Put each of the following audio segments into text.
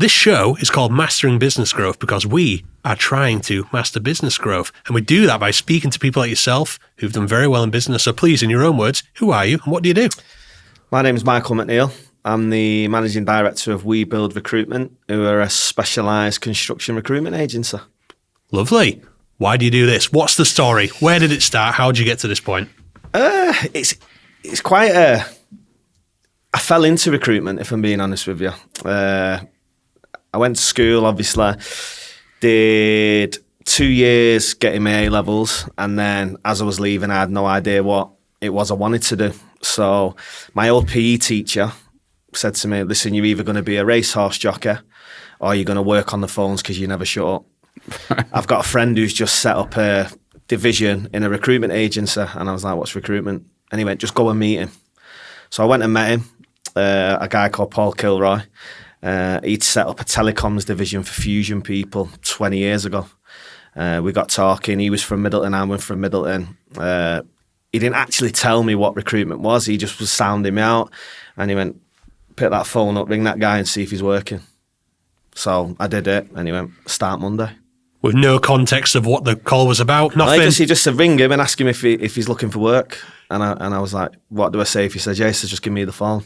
This show is called Mastering Business Growth because we are trying to master business growth. And we do that by speaking to people like yourself who've done very well in business. So please, in your own words, who are you and what do you do? My name is Michael McNeil. I'm the Managing Director of WeBuild Recruitment, who are a specialise construction recruitment agency. Lovely. Why do you do this? What's the story? Where did it start? How did you get to this point? It's quite a... I fell into recruitment, if I'm being honest with you. I went to school, obviously, did 2 years getting my A-levels, and then as I was leaving, I had no idea what it was I wanted to do. So my old PE teacher said to me, listen, you're either going to be a racehorse jockey or you're going to work on the phones because you never shut up. I've got a friend who's just set up a division in a recruitment agency, and I was like, what's recruitment? And he went, just go and meet him. So I went and met him, a guy called Paul Kilroy. He'd set up a telecoms division for Fusion people 20 years ago. We got talking. He was from Middleton, I was from Middleton. He didn't actually tell me what recruitment was. He just was sounding me out. And he went, pick that phone up, ring that guy and see if he's working. So I did it, and he went, start Monday. With no context of what the call was about, nothing? He just said, ring him and ask him if he's looking for work. And I was like, what do I say? If he says yes, he says, just give me the phone.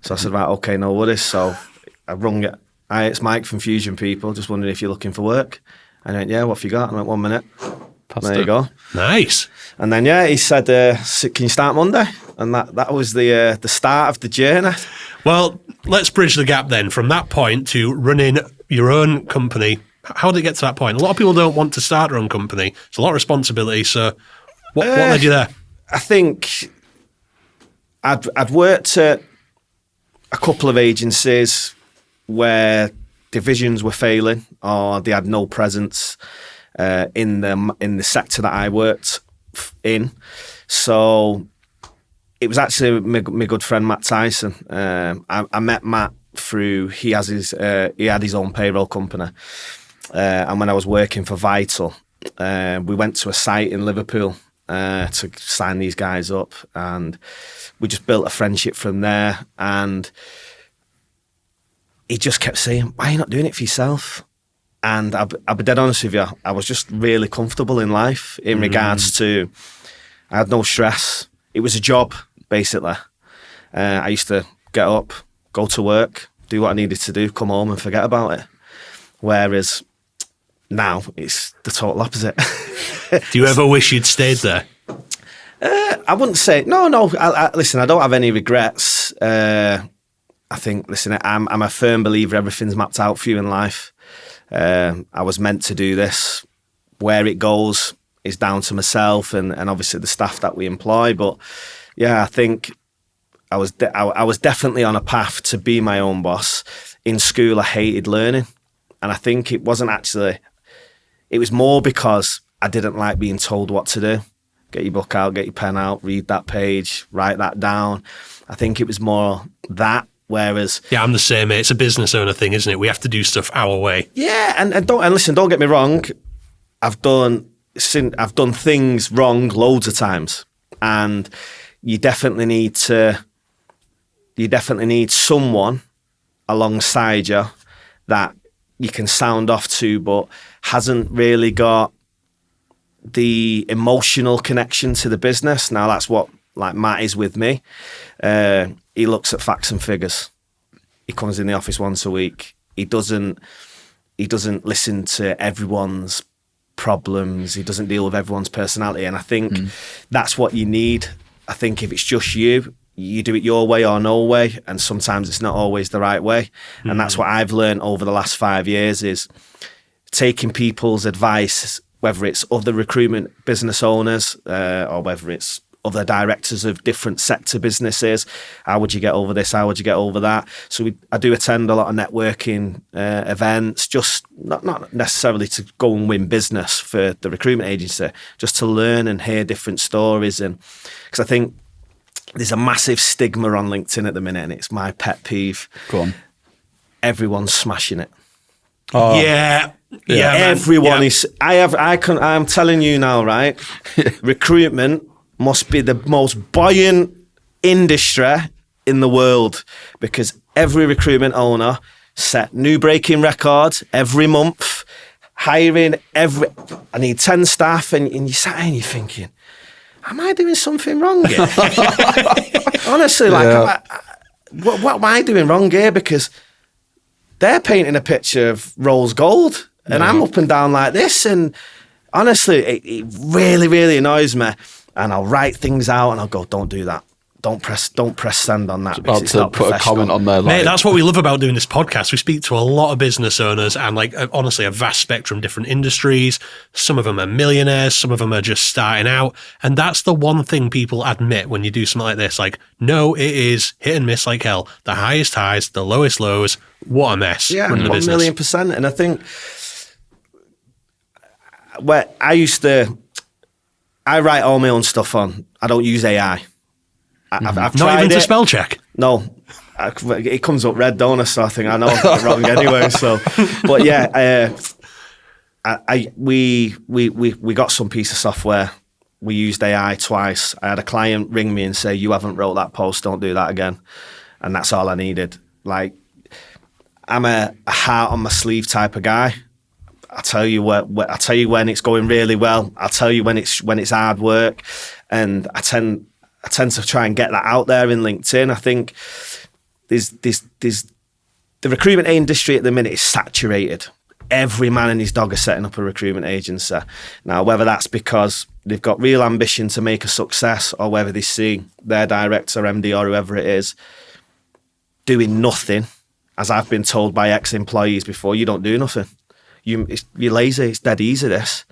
So I said, right, okay, no worries. So I rung it. Hi, it's Mike from Fusion People. Just wondering if you're looking for work. And he went, yeah, what have you got? I went, 1 minute. There you go. Nice. And then, he said, can you start Monday? And that was the start of the journey. Well, let's bridge the gap then from that point to running your own company. How did it get to that point? A lot of people don't want to start their own company. It's a lot of responsibility. So what led you there? I think I'd worked at a couple of agencies where divisions were failing or they had no presence in the sector that I worked in. So it was actually my good friend Matt Tyson. I met Matt through he had his own payroll company, and when I was working for Vital, we went to a site in Liverpool to sign these guys up, and we just built a friendship from there. And he just kept saying, why are you not doing it for yourself? And I'll be dead honest with you, I was just really comfortable in life in regards to, I had no stress. It was a job, basically. I used to get up, go to work, do what I needed to do, come home and forget about it. Whereas now it's the total opposite. Do you ever wish you'd stayed there? I wouldn't say, no. Listen, I don't have any regrets. I think, listen, I'm a firm believer everything's mapped out for you in life. I was meant to do this. Where it goes is down to myself and obviously the staff that we employ. But yeah, I think I was definitely on a path to be my own boss. In school, I hated learning. And I think it wasn't actually, it was more because I didn't like being told what to do. Get your book out, get your pen out, read that page, write that down. I think it was more that. Whereas, yeah, I'm the same, mate. It's a business owner thing, isn't it? We have to do stuff our way. Yeah, and listen, don't get me wrong. I've done things wrong loads of times, and you definitely need someone alongside you that you can sound off to, but hasn't really got the emotional connection to the business. Now that's what Matt is with me. He looks at facts and figures. He comes in the office once a week. He doesn't listen to everyone's problems. He doesn't deal with everyone's personality. And I think that's what you need. I think if it's just you do it your way or no way. And sometimes it's not always the right way. And that's what I've learned over the last 5 years is taking people's advice, whether it's other recruitment business owners or whether it's other directors of different sector businesses. How would you get over this? How would you get over that? So I do attend a lot of networking events, just not necessarily to go and win business for the recruitment agency, just to learn and hear different stories. And because I think there's a massive stigma on LinkedIn at the minute, and it's my pet peeve. Go on. Everyone's smashing it. Oh. Yeah. Yeah, everyone is. I'm telling you now, right? Recruitment must be the most buoyant industry in the world because every recruitment owner set new breaking records every month, hiring I need 10 staff, and you sat there and you're thinking, am I doing something wrong here? Honestly, what am I doing wrong here? Because they're painting a picture of rose gold, and I'm up and down like this. And honestly, it really, really annoys me. And I'll write things out, and I'll go, don't do that. Don't press send on that. About to put a comment on there. Like, mate, that's what we love about doing this podcast. We speak to a lot of business owners and honestly, a vast spectrum of different industries. Some of them are millionaires. Some of them are just starting out. And that's the one thing people admit when you do something like this. Like, no, it is hit and miss like hell. The highest highs, the lowest lows. What a mess. Yeah, running a 1 business. million %. And I think where I write all my own stuff on. I don't use AI. I've Not tried even it. to spell check. No, it comes up red, don't it? So I think I know I've got it wrong anyway. So, but yeah, we got some piece of software. We used AI twice. I had a client ring me and say, "You haven't wrote that post. Don't do that again." And that's all I needed. Like, I'm a heart on my sleeve type of guy. I'll tell you I'll tell you when it's going really well. I'll tell you when it's hard work, and I tend to try and get that out there in LinkedIn. I think there's the recruitment industry at the minute is saturated. Every man and his dog are setting up a recruitment agency. Now, whether that's because they've got real ambition to make a success, or whether they see their director, MD, or whoever it is doing nothing, as I've been told by ex-employees before, you don't do nothing. You're lazy. It's dead easy, this.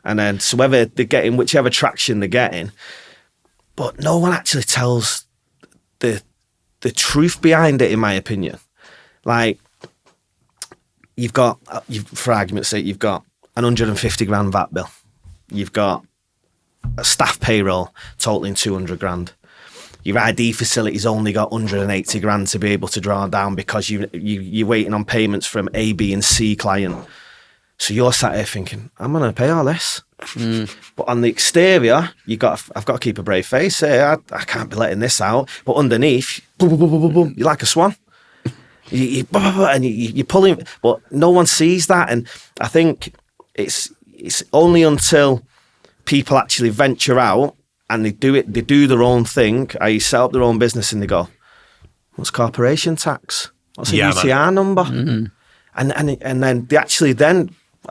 And then, so whether they're getting whichever traction they're getting, but no one actually tells the truth behind it, in my opinion. Like, for argument's sake, you've got an 150 grand VAT bill. You've got a staff payroll totaling 200 grand. Your ID facility's only got 180 grand to be able to draw down because you're waiting on payments from A, B, and C client. So you're sat here thinking, I'm going to pay all this. But on the exterior, I've got to keep a brave face here. I can't be letting this out. But underneath, boom, boom, boom, boom, boom, you're like a swan. You're pulling, but no one sees that. And I think it's only until people actually venture out and they do their own thing, i.e. set up their own business, and they go, what's corporation tax? What's a UTR number? Mm-hmm. And then they actually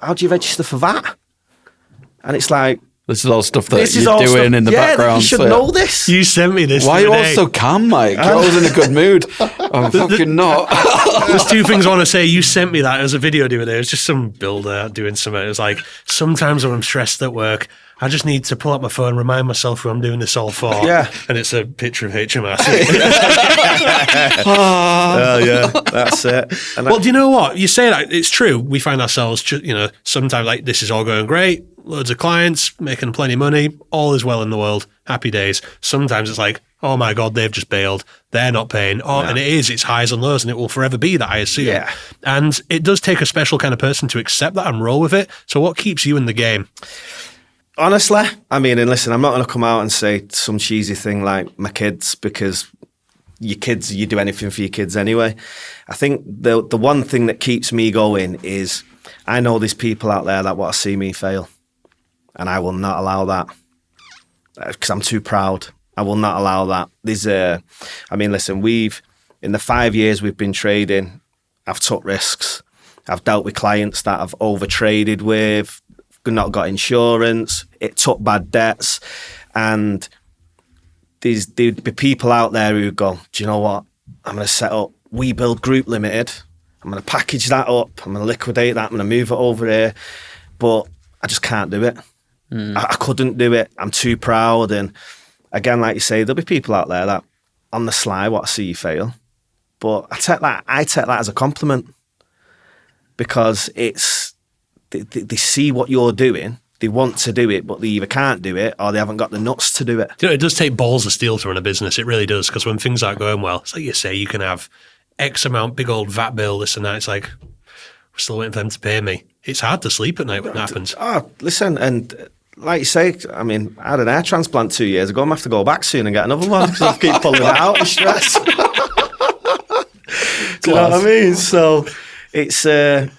how do you register for that? And it's like, this is all stuff that you're doing in the background. You should know this. You sent me this. Why are you all so calm, Mike? I was in a good mood. I'm fucking not. There's two things I want to say. You sent me that as a video the other day. It was just some builder doing something. It was like, sometimes when I'm stressed at work, I just need to pull up my phone, remind myself who I'm doing this all for. Yeah. And it's a picture of HMRC. Yeah, that's it. Well, do you know what? You say that, it's true. We find ourselves, sometimes like, this is all going great. Loads of clients, making plenty of money. All is well in the world. Happy days. Sometimes it's like, oh my God, they've just bailed. They're not paying. And it's highs and lows, and it will forever be that, I assume. Yeah. And it does take a special kind of person to accept that and roll with it. So what keeps you in the game? Honestly, I mean, and listen, I'm not going to come out and say some cheesy thing like my kids, because your kids, you do anything for your kids anyway. I think the one thing that keeps me going is I know there's people out there that want to see me fail, and I will not allow that because I'm too proud. I will not allow that. Listen, in the 5 years we've been trading, I've took risks. I've dealt with clients that I've overtraded with, not got insurance, it took bad debts, and there'd be people out there who go, do you know what, I'm going to set up WeBuild Group Limited, I'm going to package that up, I'm going to liquidate that, I'm going to move it over here, but I just can't do it. I couldn't do it. I'm too proud. And again, like you say, there'll be people out there that on the sly want to see you fail, but I take that as a compliment, because it's they see what you're doing, they want to do it, but they either can't do it or they haven't got the nuts to do it. It does take balls of steel to run a business. It really does, because when things aren't going well, it's like you say, you can have X amount, big old VAT bill, this and that. It's like, we're still waiting for them to pay me. It's hard to sleep at night when that happens. Oh, listen, and like you say, I mean, I had an hair transplant 2 years ago. I'm going to have to go back soon and get another one because I keep pulling it out with stress. Do you know what I mean? So it's listen,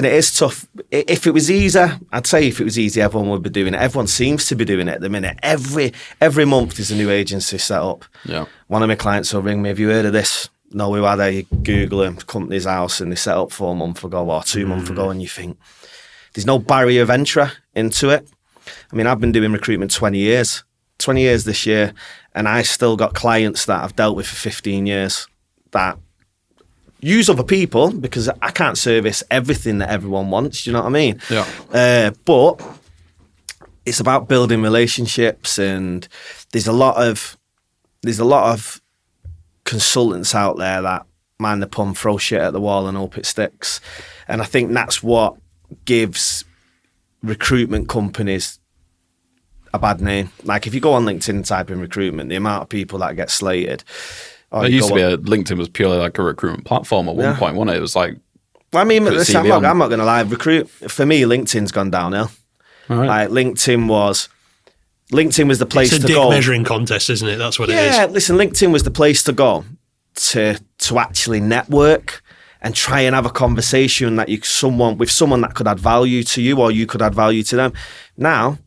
it is tough. If it was easier, I'd say if it was easy, everyone would be doing it. Everyone seems to be doing it at the minute. Every month there's a new agency set up. Yeah. One of my clients will ring me, have you heard of this? No, we had a Google him, company's house, and they set up 4 months ago or 2 months ago, and you think there's no barrier of entry into it. I mean, I've been doing recruitment 20 years this year, and I still got clients that I've dealt with for 15 years that use other people because I can't service everything that everyone wants. Do you know what I mean? Yeah. But it's about building relationships, and there's a lot of consultants out there that mind the pump, throw shit at the wall and hope it sticks. And I think that's what gives recruitment companies a bad name. Like if you go on LinkedIn and type in recruitment, the amount of people that get slated. It used to be LinkedIn was purely like a recruitment platform at one point, wasn't it? It was like, well, I mean, listen, I'm not going to lie. For me, LinkedIn's gone downhill. all right. Like LinkedIn was the place It's a to dick go. measuring contest, isn't it? That's what it is. Yeah, listen, LinkedIn was the place to go to actually network and try and have a conversation that with someone that could add value to you or you could add value to them. Now,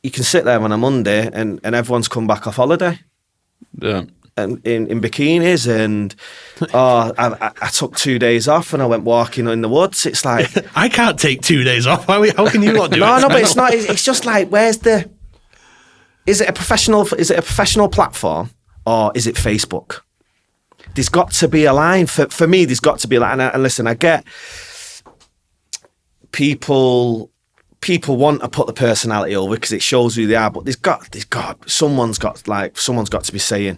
you can sit there on a Monday and everyone's come back off holiday. Yeah. And in bikinis, and I took 2 days off and I went walking in the woods. It's like I can't take 2 days off. How can you not do it? No, but it's not. It's just like, is it a professional platform or is it Facebook? There's got to be a line. For me, there's got to be a line. And listen, I get people want to put the personality over because it shows who they are, but someone's got to be saying,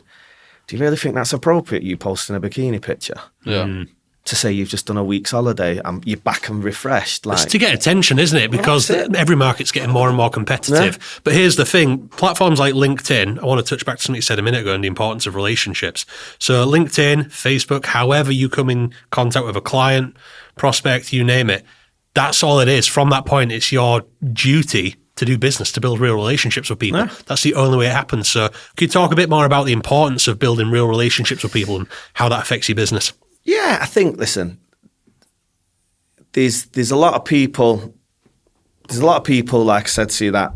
do you really think that's appropriate, you posting a bikini picture? Yeah. To say you've just done a week's holiday and you're back and refreshed. Like, it's to get attention, isn't it? Because every market's getting more and more competitive. Yeah. But here's the thing, platforms like LinkedIn, I want to touch back to something you said a minute ago and the importance of relationships. So LinkedIn, Facebook, however you come in contact with a client, prospect, you name it, that's all it is. From that point, it's your duty to do business, to build real relationships with people. Yeah. That's the only way it happens. So could you talk a bit more about the importance of building real relationships with people and how that affects your business? Yeah, I think, listen, there's a lot of people, like I said to you, that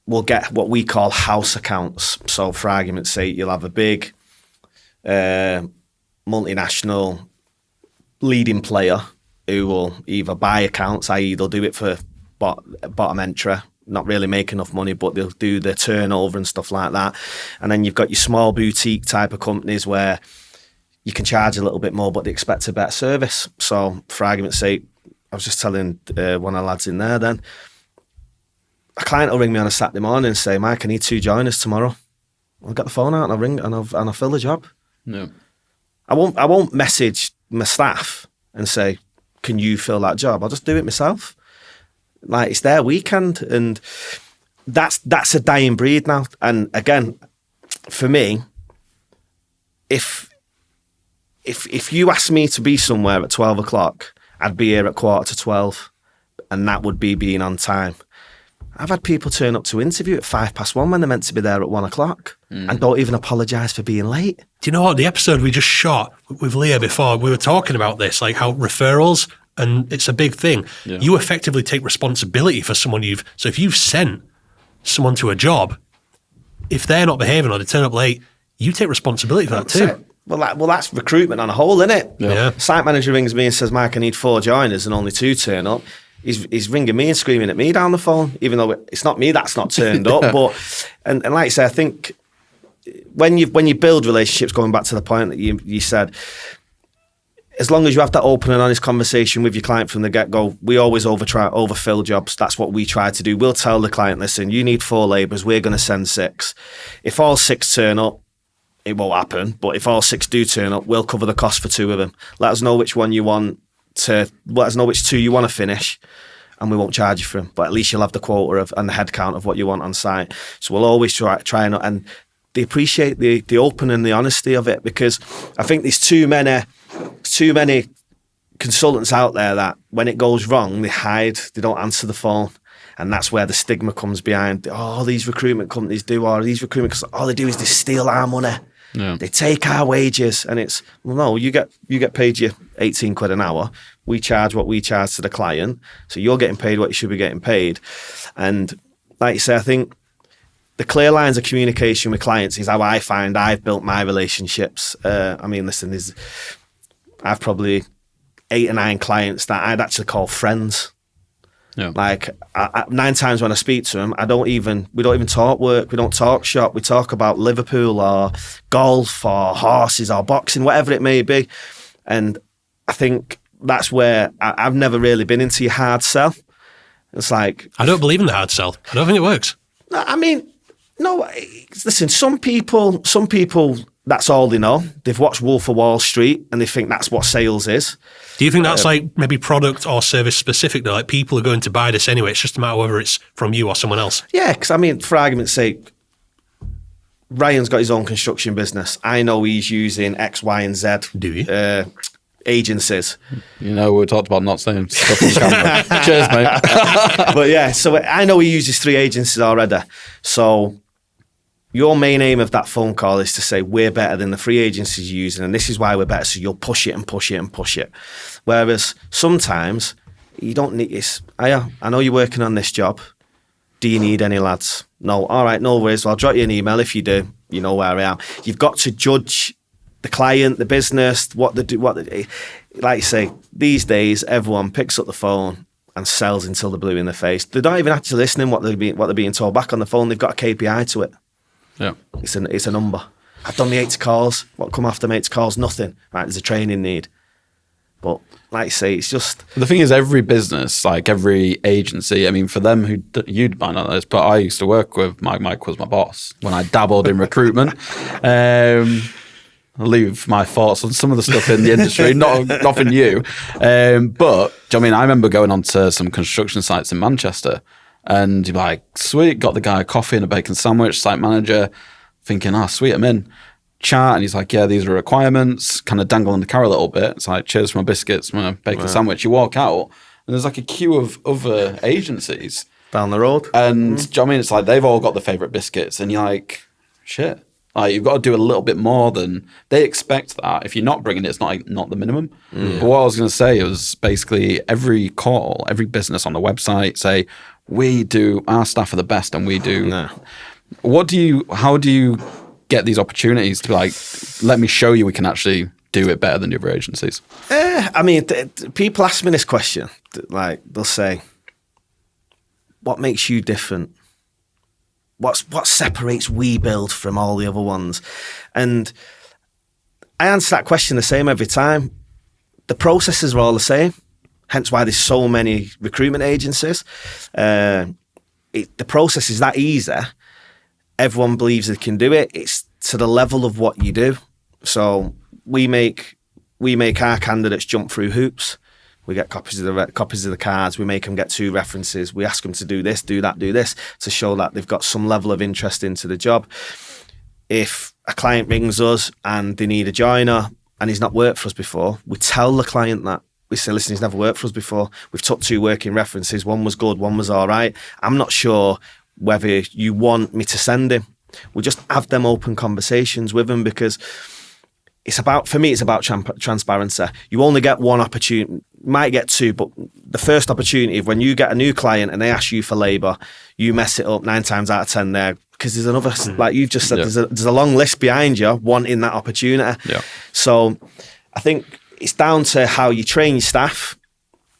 will get what we call house accounts. So for argument's sake, you'll have a big multinational leading player who will either buy accounts, i.e. they'll do it for bottom entry, not really make enough money, but they'll do the turnover and stuff like that. And then you've got your small boutique type of companies where you can charge a little bit more, but they expect a better service. So for argument's sake, I was just telling one of the lads in there then, a client will ring me on a Saturday morning and say, Mike, I need 2 joiners tomorrow. I'll get the phone out and I'll ring and I'll fill the job. No. I won't message my staff and say, can you fill that job? I'll just do it myself. Like, it's their weekend, and that's a dying breed now. And again, for me, if you asked me to be somewhere at 12 o'clock, I'd be here at 11:45, and that would be being on time. I've had people turn up to interview at 1:05 when they're meant to be there at 1 o'clock and don't even apologise for being late. Do you know what? The episode we just shot with Leah before, we were talking about this, like how referrals, and it's a big thing. Yeah. You effectively take responsibility for someone so if you've sent someone to a job, if they're not behaving or they turn up late, you take responsibility for that too. Well, that's recruitment on a whole, isn't it? Yeah. Site manager rings me and says, Mike, I need 4 joiners and only 2 turn up. He's ringing me and screaming at me down the phone, even though it's not me that's not turned up. But and like I say, I think when you build relationships, going back to the point that you said, as long as you have that open and honest conversation with your client from the get-go, we always overfill jobs. That's what we try to do. We'll tell the client, listen, you need 4 labourers, we're going to send 6. If all 6 turn up, it won't happen. But if all 6 do turn up, we'll cover the cost for 2 of them. Let us know which one you want let us know which 2 you want to finish, and we won't charge you for them. But at least you'll have the quota and the head count of what you want on site. So we'll always try and they appreciate the open and the honesty of it, because I think there's too many consultants out there that when it goes wrong, they hide, they don't answer the phone. And that's where the stigma comes behind. Oh, these recruitment companies all they do is they steal our money. Yeah. They take our wages. And it's, well, no, you get paid your 18 quid an hour. We charge what we charge to the client. So you're getting paid what you should be getting paid. And like you say, I think the clear lines of communication with clients is how I find I've built my relationships. I mean, listen, I've probably 8 or 9 clients that I'd actually call friends. Yeah. Like 9 times when I speak to them, we don't even talk work, we don't talk shop, we talk about Liverpool or golf or horses or boxing, whatever it may be. And I think that's where I've never really been into your hard sell. It's like, I don't believe in the hard sell. I don't think it works. I mean, no, listen, some people, that's all they know. They've watched Wolf of Wall Street and they think that's what sales is. Do you think that's like maybe product or service specific though? Like people are going to buy this anyway. It's just a matter of whether it's from you or someone else. Yeah, because I mean, for argument's sake, Ryan's got his own construction business. I know he's using X, Y, and Z. Do you? Agencies. You know, we talked about not saying stuff on camera. Cheers, mate. But yeah, so I know he uses 3 agencies already. So your main aim of that phone call is to say, we're better than the 3 agencies you're using, and this is why we're better. So you'll push it and push it and push it. Whereas sometimes you don't need this. I know you're working on this job. Do you need any lads? No. All right, no worries. Well, I'll drop you an email. If you do, you know where I am. You've got to judge the client, the business, what they do. Like you say, these days, everyone picks up the phone and sells until they're blue in the face. They're not even actually listening what they're being told back on the phone. They've got a KPI to it. Yeah. It's a number. I've done the 80 calls. What come after my 80 calls? Nothing. Right, there's a training need. But like you say, it's just... The thing is, every business, like every agency, I mean, for them, you'd might not know this, but I used to work with Mike was my boss when I dabbled in recruitment. I'll leave my thoughts on some of the stuff in the industry, nothing new. But, do you know what I mean? I remember going on to some construction sites in Manchester and you're like, sweet, got the guy a coffee and a bacon sandwich, site manager, thinking, sweet, I'm in. Chat, and he's like, yeah, these are requirements, kind of dangling the carrot a little bit. It's like, cheers for my biscuits, my bacon sandwich. You walk out and there's like a queue of other agencies down the road. And do you know what I mean? It's like they've all got the favourite biscuits and you're like, shit. Like, you've got to do a little bit more than they expect that. If you're not bringing it, it's not the minimum. But what I was going to say was basically every call, every business on the website say, our staff are the best and we do. No. How do you get these opportunities to be like, let me show you we can actually do it better than the other agencies? I mean, people ask me this question. Like, they'll say, what makes you different? What separates WeBuild from all the other ones? And I answer that question the same every time. The processes are all the same. Hence why there's so many recruitment agencies. The process is that easy. Everyone believes they can do it. It's to the level of what you do. So we make our candidates jump through hoops. We get copies of the cards. We make them get 2 references. We ask them to do this, do that, do this to show that they've got some level of interest into the job. If a client rings us and they need a joiner and he's not worked for us before, we tell the client that. We say, listen, he's never worked for us before. We've took 2 working references. One was good, one was all right. I'm not sure whether you want me to send him. We just have them open conversations with him because for me, it's about transparency. You only get one opportunity. You might get 2, but the first opportunity, when you get a new client and they ask you for labour, you mess it up 9 times out of 10 there because there's another, like you've just said, there's a long list behind you wanting that opportunity. Yeah. So I think it's down to how you train your staff.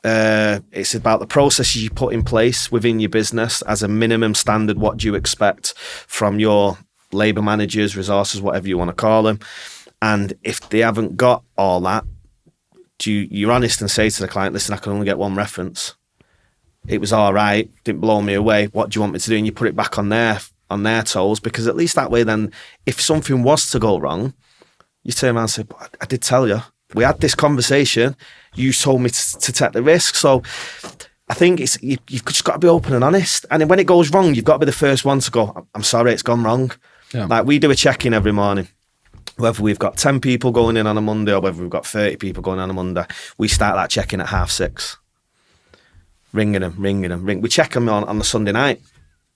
It's about the processes you put in place within your business as a minimum standard. What do you expect from your labour managers, resources, whatever you want to call them? And if they haven't got all that, you're honest and say to the client, listen, I can only get 1 reference. It was all right, didn't blow me away. What do you want me to do? And you put it back on their toes, because at least that way then, if something was to go wrong, you turn around and say, but I did tell you. We had this conversation. You told me to take the risk. So I think you've just got to be open and honest. And then when it goes wrong, you've got to be the first one to go, I'm sorry, it's gone wrong. Yeah. Like we do a check-in every morning. whether we've got 10 people going in on a Monday or whether we've got 30 people going on a Monday, we start that check-in at 6:30. Ringing them. We check them on the Sunday night,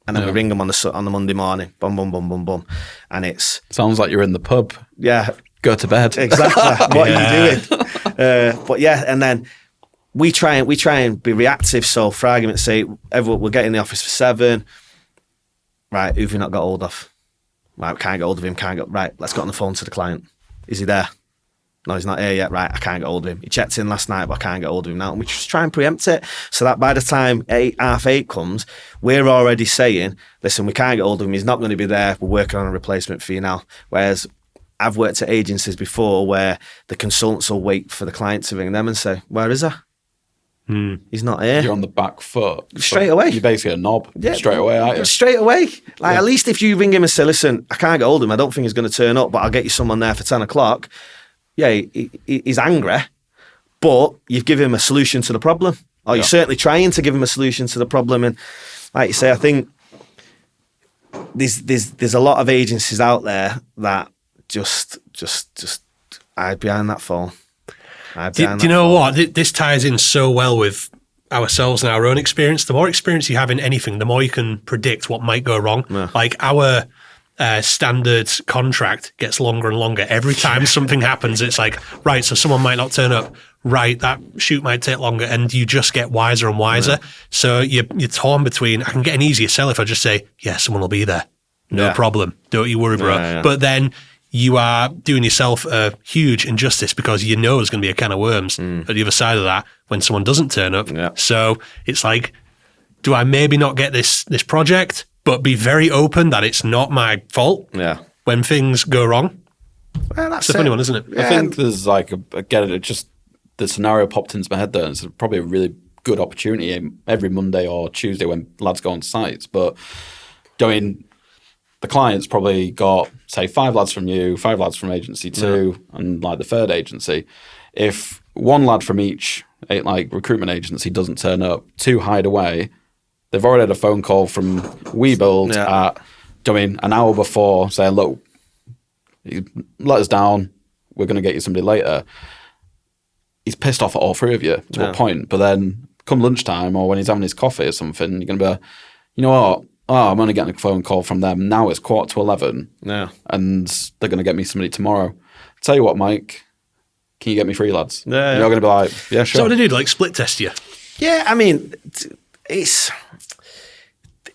and then we ring them on the Monday morning. Boom, boom, boom, boom, boom. And it's... Sounds like you're in the pub. Yeah. Go to bed. Exactly. What are you doing? But yeah, and then we try and be reactive. So for argument's sake, we'll get in the office for 7. Right, who've we not got hold of? Right, can't get hold of him, right, let's get on the phone to the client. Is he there? No, he's not here yet. Right, I can't get hold of him. He checked in last night, but I can't get hold of him now. And we just try and preempt it so that by the time 8:30 comes, we're already saying, listen, we can't get hold of him. He's not going to be there. We're working on a replacement for you now. Whereas I've worked at agencies before where the consultants will wait for the client to ring them and say, where is he? He's not here. You're on the back foot. Straight away. You're basically a knob. Yeah, straight away, aren't you? Straight away. At least if you ring him and say, listen, I can't get hold of him. I don't think he's going to turn up, but I'll get you someone there for 10 o'clock. Yeah, he's angry, but you've given him a solution to the problem. Or you're certainly trying to give him a solution to the problem. And like you say, I think there's a lot of agencies out there that just hide behind that phone. Do you know what? This ties in so well with ourselves and our own experience. The more experience you have in anything, the more you can predict what might go wrong. Yeah. Like our standard contract gets longer and longer. Every time something happens, it's like, right, so someone might not turn up. Right, that shoot might take longer, and you just get wiser and wiser. Yeah. So you're torn between, I can get an easier sell if I just say, yeah, someone will be there. No problem. Don't you worry, bro. Yeah. But then you are doing yourself a huge injustice because you know there's going to be a can of worms at the other side of that when someone doesn't turn up. Yeah. So it's like, do I maybe not get this project, but be very open that it's not my fault when things go wrong? Well, that's a funny one, isn't it? Yeah. I think there's like, the scenario popped into my head there, and it's probably a really good opportunity every Monday or Tuesday when lads go on sites. But the client's probably got, say, 5 lads from you, 5 lads from agency 2, and like the third agency. If one lad from each recruitment agency doesn't turn up, 2 hide away, they've already had a phone call from WeBuild at, an hour before saying, look, you let us down, we're going to get you somebody later. He's pissed off at all 3 of you to a point, but then come lunchtime or when he's having his coffee or something, you're going to be like, you know what? Oh, I'm only getting a phone call from them. Now it's 11:15. Yeah. And they're going to get me somebody tomorrow. Tell you what, Mike, can you get me 3 lads? Yeah. You're going to be like, yeah, sure. So what do they do? Like split test you? Yeah, I mean, it's...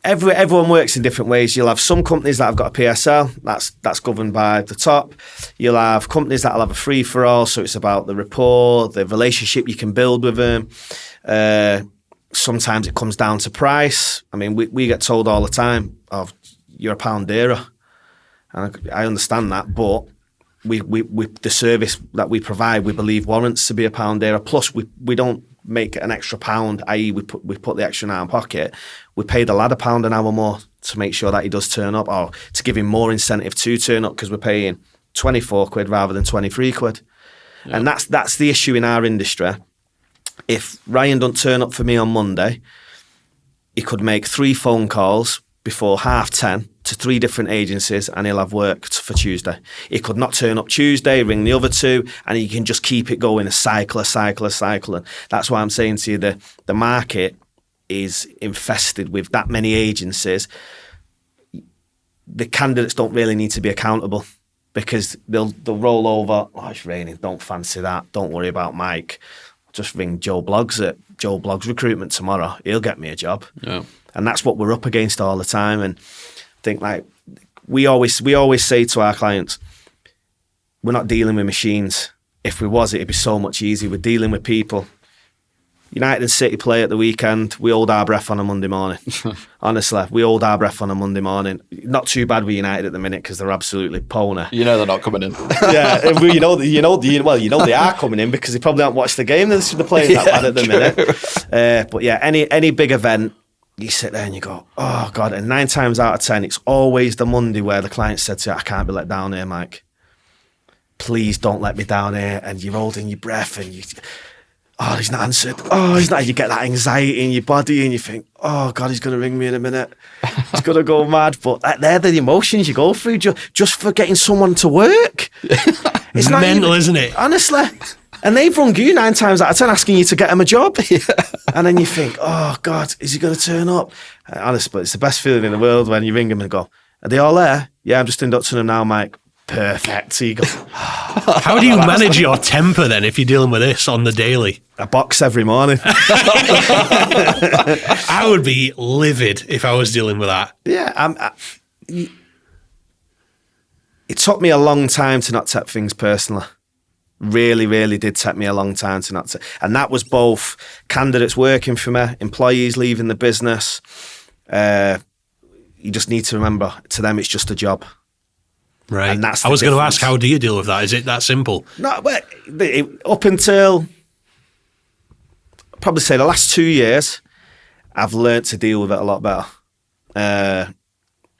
Everyone works in different ways. You'll have some companies that have got a PSL, that's governed by the top. You'll have companies that'll have a free-for-all, so it's about the rapport, the relationship you can build with them. Sometimes it comes down to price. I mean, we get told all the time, "Oh, you're a pound dearer," and I understand that, but we the service that we provide, we believe warrants to be a pound dearer. Plus, we don't make an extra pound, i.e., we put the extra in our pocket. We pay the lad £1 an hour more to make sure that he does turn up, or to give him more incentive to turn up, because we're paying 24 quid rather than 23 quid. Yeah. And that's the issue in our industry. If Ryan don't turn up for me on Monday, he could make 3 phone calls before 10:30 to 3 different agencies, and he'll have work for Tuesday. He could not turn up Tuesday, ring the other 2, and he can just keep it going, a cycle. And that's why I'm saying to you, the market is infested with that many agencies. The candidates don't really need to be accountable, because they'll roll over, oh, it's raining, don't fancy that, don't worry about Mike. Just ring Joe Bloggs at Joe Bloggs Recruitment tomorrow. He'll get me a job. Yeah. And that's what we're up against all the time. And I think, like, we always say to our clients, we're not dealing with machines. If we was, it'd be so much easier. We're dealing with people. United and City play at the weekend. We hold our breath on a Monday morning. Honestly, we hold our breath on a Monday morning. Not too bad with United at the minute, because they're absolutely pony. You know they're not coming in. Yeah, you know they are coming in, because they probably haven't watched the game. They're playing that bad at the minute. But yeah, any big event, you sit there and you go, oh God. And 9 times out of 10, it's always the Monday where the client said to you, I can't be let down here, Mike. Please don't let me down here. And you're holding your breath, and oh, he's not answered. Oh, he's not. You get that anxiety in your body and you think, oh God, he's going to ring me in a minute. He's going to go mad. But they're the emotions you go through just for getting someone to work. It's not mental, isn't it? Honestly. And they've rung you 9 times out of 10 asking you to get them a job. And then you think, oh God, is he going to turn up? Honestly, but it's the best feeling in the world when you ring them and go, are they all there? Yeah, I'm just inducting them now, Mike. Perfect. So you go, how do you manage your temper then if you're dealing with this on the daily? a box every morning. I would be livid if I was dealing with that. Yeah, it took me a long time to not take things personally. Really, really did take me a long time to not take. And that was both candidates working for me, employees leaving the business. You just need to remember, to them, it's just a job. Right. And that's I was going to ask, difference. how do you deal with that? Is it that simple? No, but up until probably say the last 2 years, I've learnt to deal with it a lot better.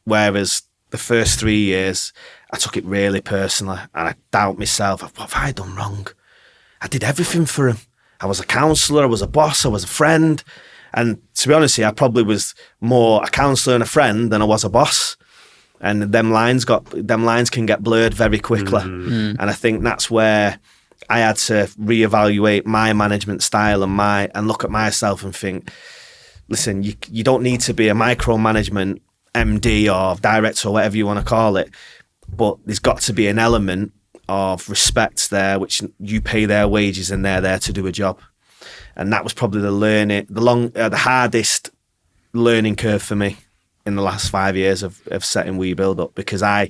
Whereas the first 3 years, I took it really personally and I doubt myself. What have I done wrong? I did everything for him. I was a counsellor, I was a boss, I was a friend. And to be honest with you, I probably was more a counsellor and a friend than I was a boss. And them lines can get blurred very quickly. And I think that's where I had to reevaluate my management style and look at myself and think, listen, you don't need to be a micromanagement MD or director or whatever you want to call it, but there's got to be an element of respect there, which you pay their wages and they're there to do a job. And that was probably the hardest learning curve for me in the last 5 years of setting WeBuild up, because I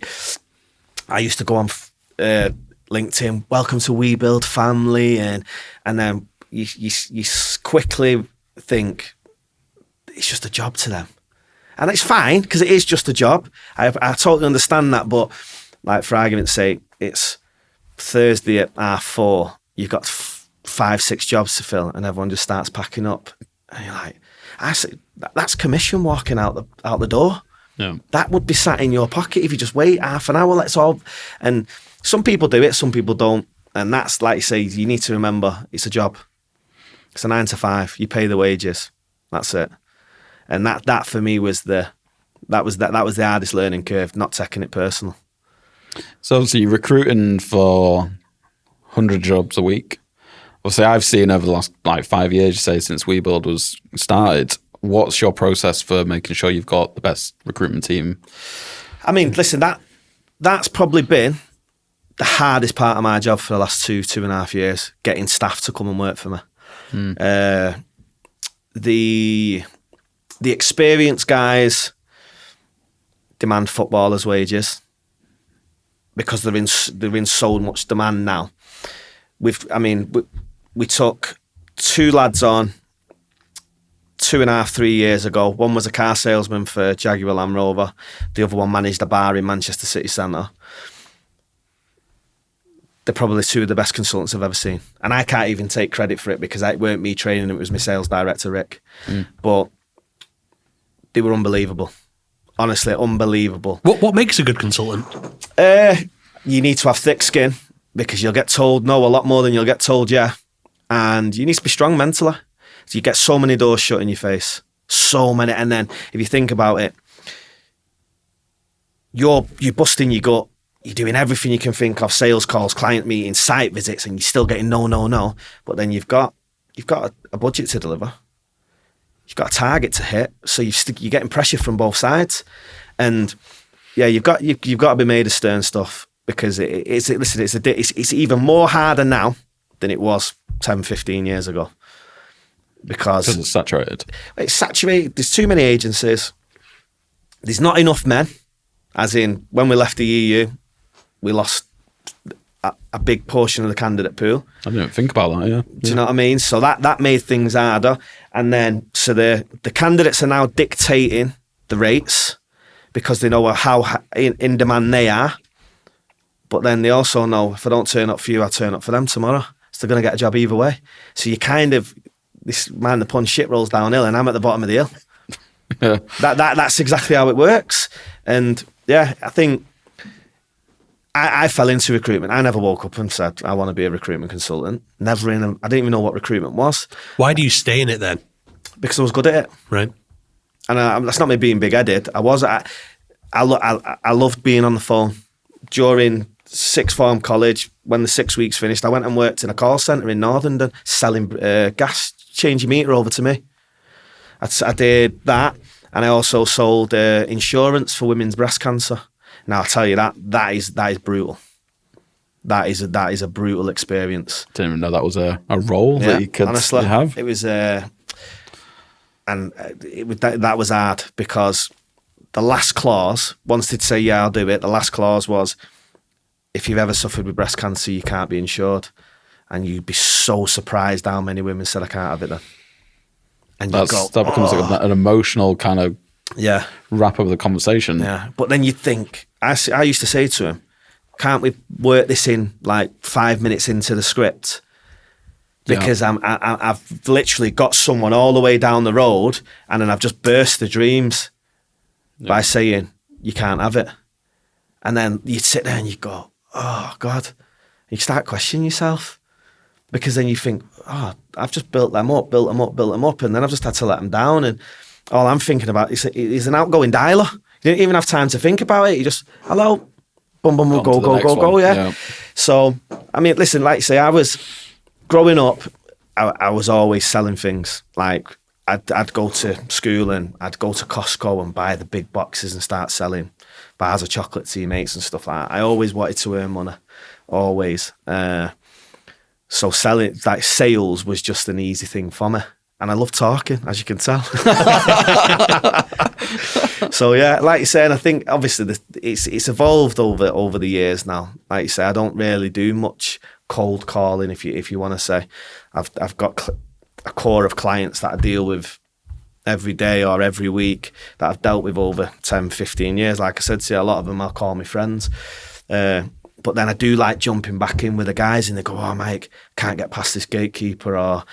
used to go on LinkedIn, welcome to WeBuild family, and then you quickly think it's just a job to them. And it's fine, because it is just a job. I totally understand that, but like for argument's sake, it's Thursday at 4:30, you've got 5-6 jobs to fill, and everyone just starts packing up. And you're like, I say, that's commission walking out the door. Yeah. That would be sat in your pocket if you just wait half an hour. Let's all. And some people do it, some people don't. And that's, like you say, you need to remember, it's a job. It's a 9 to 5. You pay the wages. That's it. And that for me was the hardest learning curve, not taking it personal. So obviously you're recruiting for 100 jobs a week. Obviously I've seen over the last 5 years, you say, since WeBuild was started, what's your process for making sure you've got the best recruitment team? I mean, listen, that's probably been the hardest part of my job for the last 2.5 years, getting staff to come and work for me. The experienced guys demand footballers' wages because they're in so much demand now. We took 2 lads on 2.5-3 years ago. One was a car salesman for Jaguar Land Rover. The other one managed a bar in Manchester City Centre. They're probably 2 of the best consultants I've ever seen. And I can't even take credit for it because it weren't me training them, it was my sales director, Rick. But they were unbelievable. Honestly, unbelievable. What makes a good consultant? You need to have thick skin because you'll get told no a lot more than you'll get told yeah. And you need to be strong mentally. So you get so many doors shut in your face. So many. And then if you think about it, you're busting your gut. You're doing everything you can think of, sales calls, client meetings, site visits, and you're still getting no. But then you've got a budget to deliver. You've got a target to hit. So you're getting pressure from both sides. And yeah, you've got to be made of stern stuff because it's even more harder now than it was 10, 15 years ago. Because it's saturated. It's saturated. There's too many agencies. There's not enough men. As in, when we left the EU, we lost a big portion of the candidate pool. I didn't think about that, yeah. Do you know what I mean? So that made things harder. And then, so the candidates are now dictating the rates because they know how in demand they are. But then they also know, if I don't turn up for you, I'll turn up for them tomorrow. So they're going to get a job either way. So you kind of, this man, the pun, shit rolls downhill and I'm at the bottom of the hill. Yeah. That's exactly how it works. And yeah, I think I fell into recruitment. I never woke up and said, I want to be a recruitment consultant. I didn't even know what recruitment was. Why do you stay in it then? Because I was good at it. Right. And that's not me being big-headed. I loved being on the phone. During sixth form college, when the 6 weeks finished, I went and worked in a call centre in Northern selling gas, change your meter over to me. I did that, and I also sold insurance for women's breast cancer. Now, I'll tell you that is brutal. That is a brutal experience. Didn't even know that was a role that you could honestly, have. It was, that was hard because the last clause, once they'd say, yeah, I'll do it, the last clause was, if you've ever suffered with breast cancer, you can't be insured. And you'd be so surprised how many women said, I can't have it then. And that becomes like an emotional kind of wrap up of the conversation. Yeah, but then you'd think, I used to say to him, can't we work this in like 5 minutes into the script? Because I've literally got someone all the way down the road, and then I've just burst the dreams by saying, you can't have it. And then you'd sit there and you go, oh God. You start questioning yourself, because then you think, oh, I've just built them up, and then I've just had to let them down. And all I'm thinking about is an outgoing dialer. You don't even have time to think about it. You just, hello, boom, boom, go, yeah. So, I mean, listen, like you say, I was growing up, I was always selling things. Like, I'd go to school and I'd go to Costco and buy the big boxes and start selling bars of chocolate to your mates and stuff like that. I always wanted to earn money, always. So selling, like sales, was just an easy thing for me. And I love talking, as you can tell. So yeah, like you say, and I think obviously it's evolved over the years now. Like you say, I don't really do much cold calling, if you want to say. I've got a core of clients that I deal with every day or every week that I've dealt with over 10, 15 years. Like I said to you, a lot of them I'll call my friends. But then I do like jumping back in with the guys, and they go, oh, Mike, can't get past this gatekeeper, or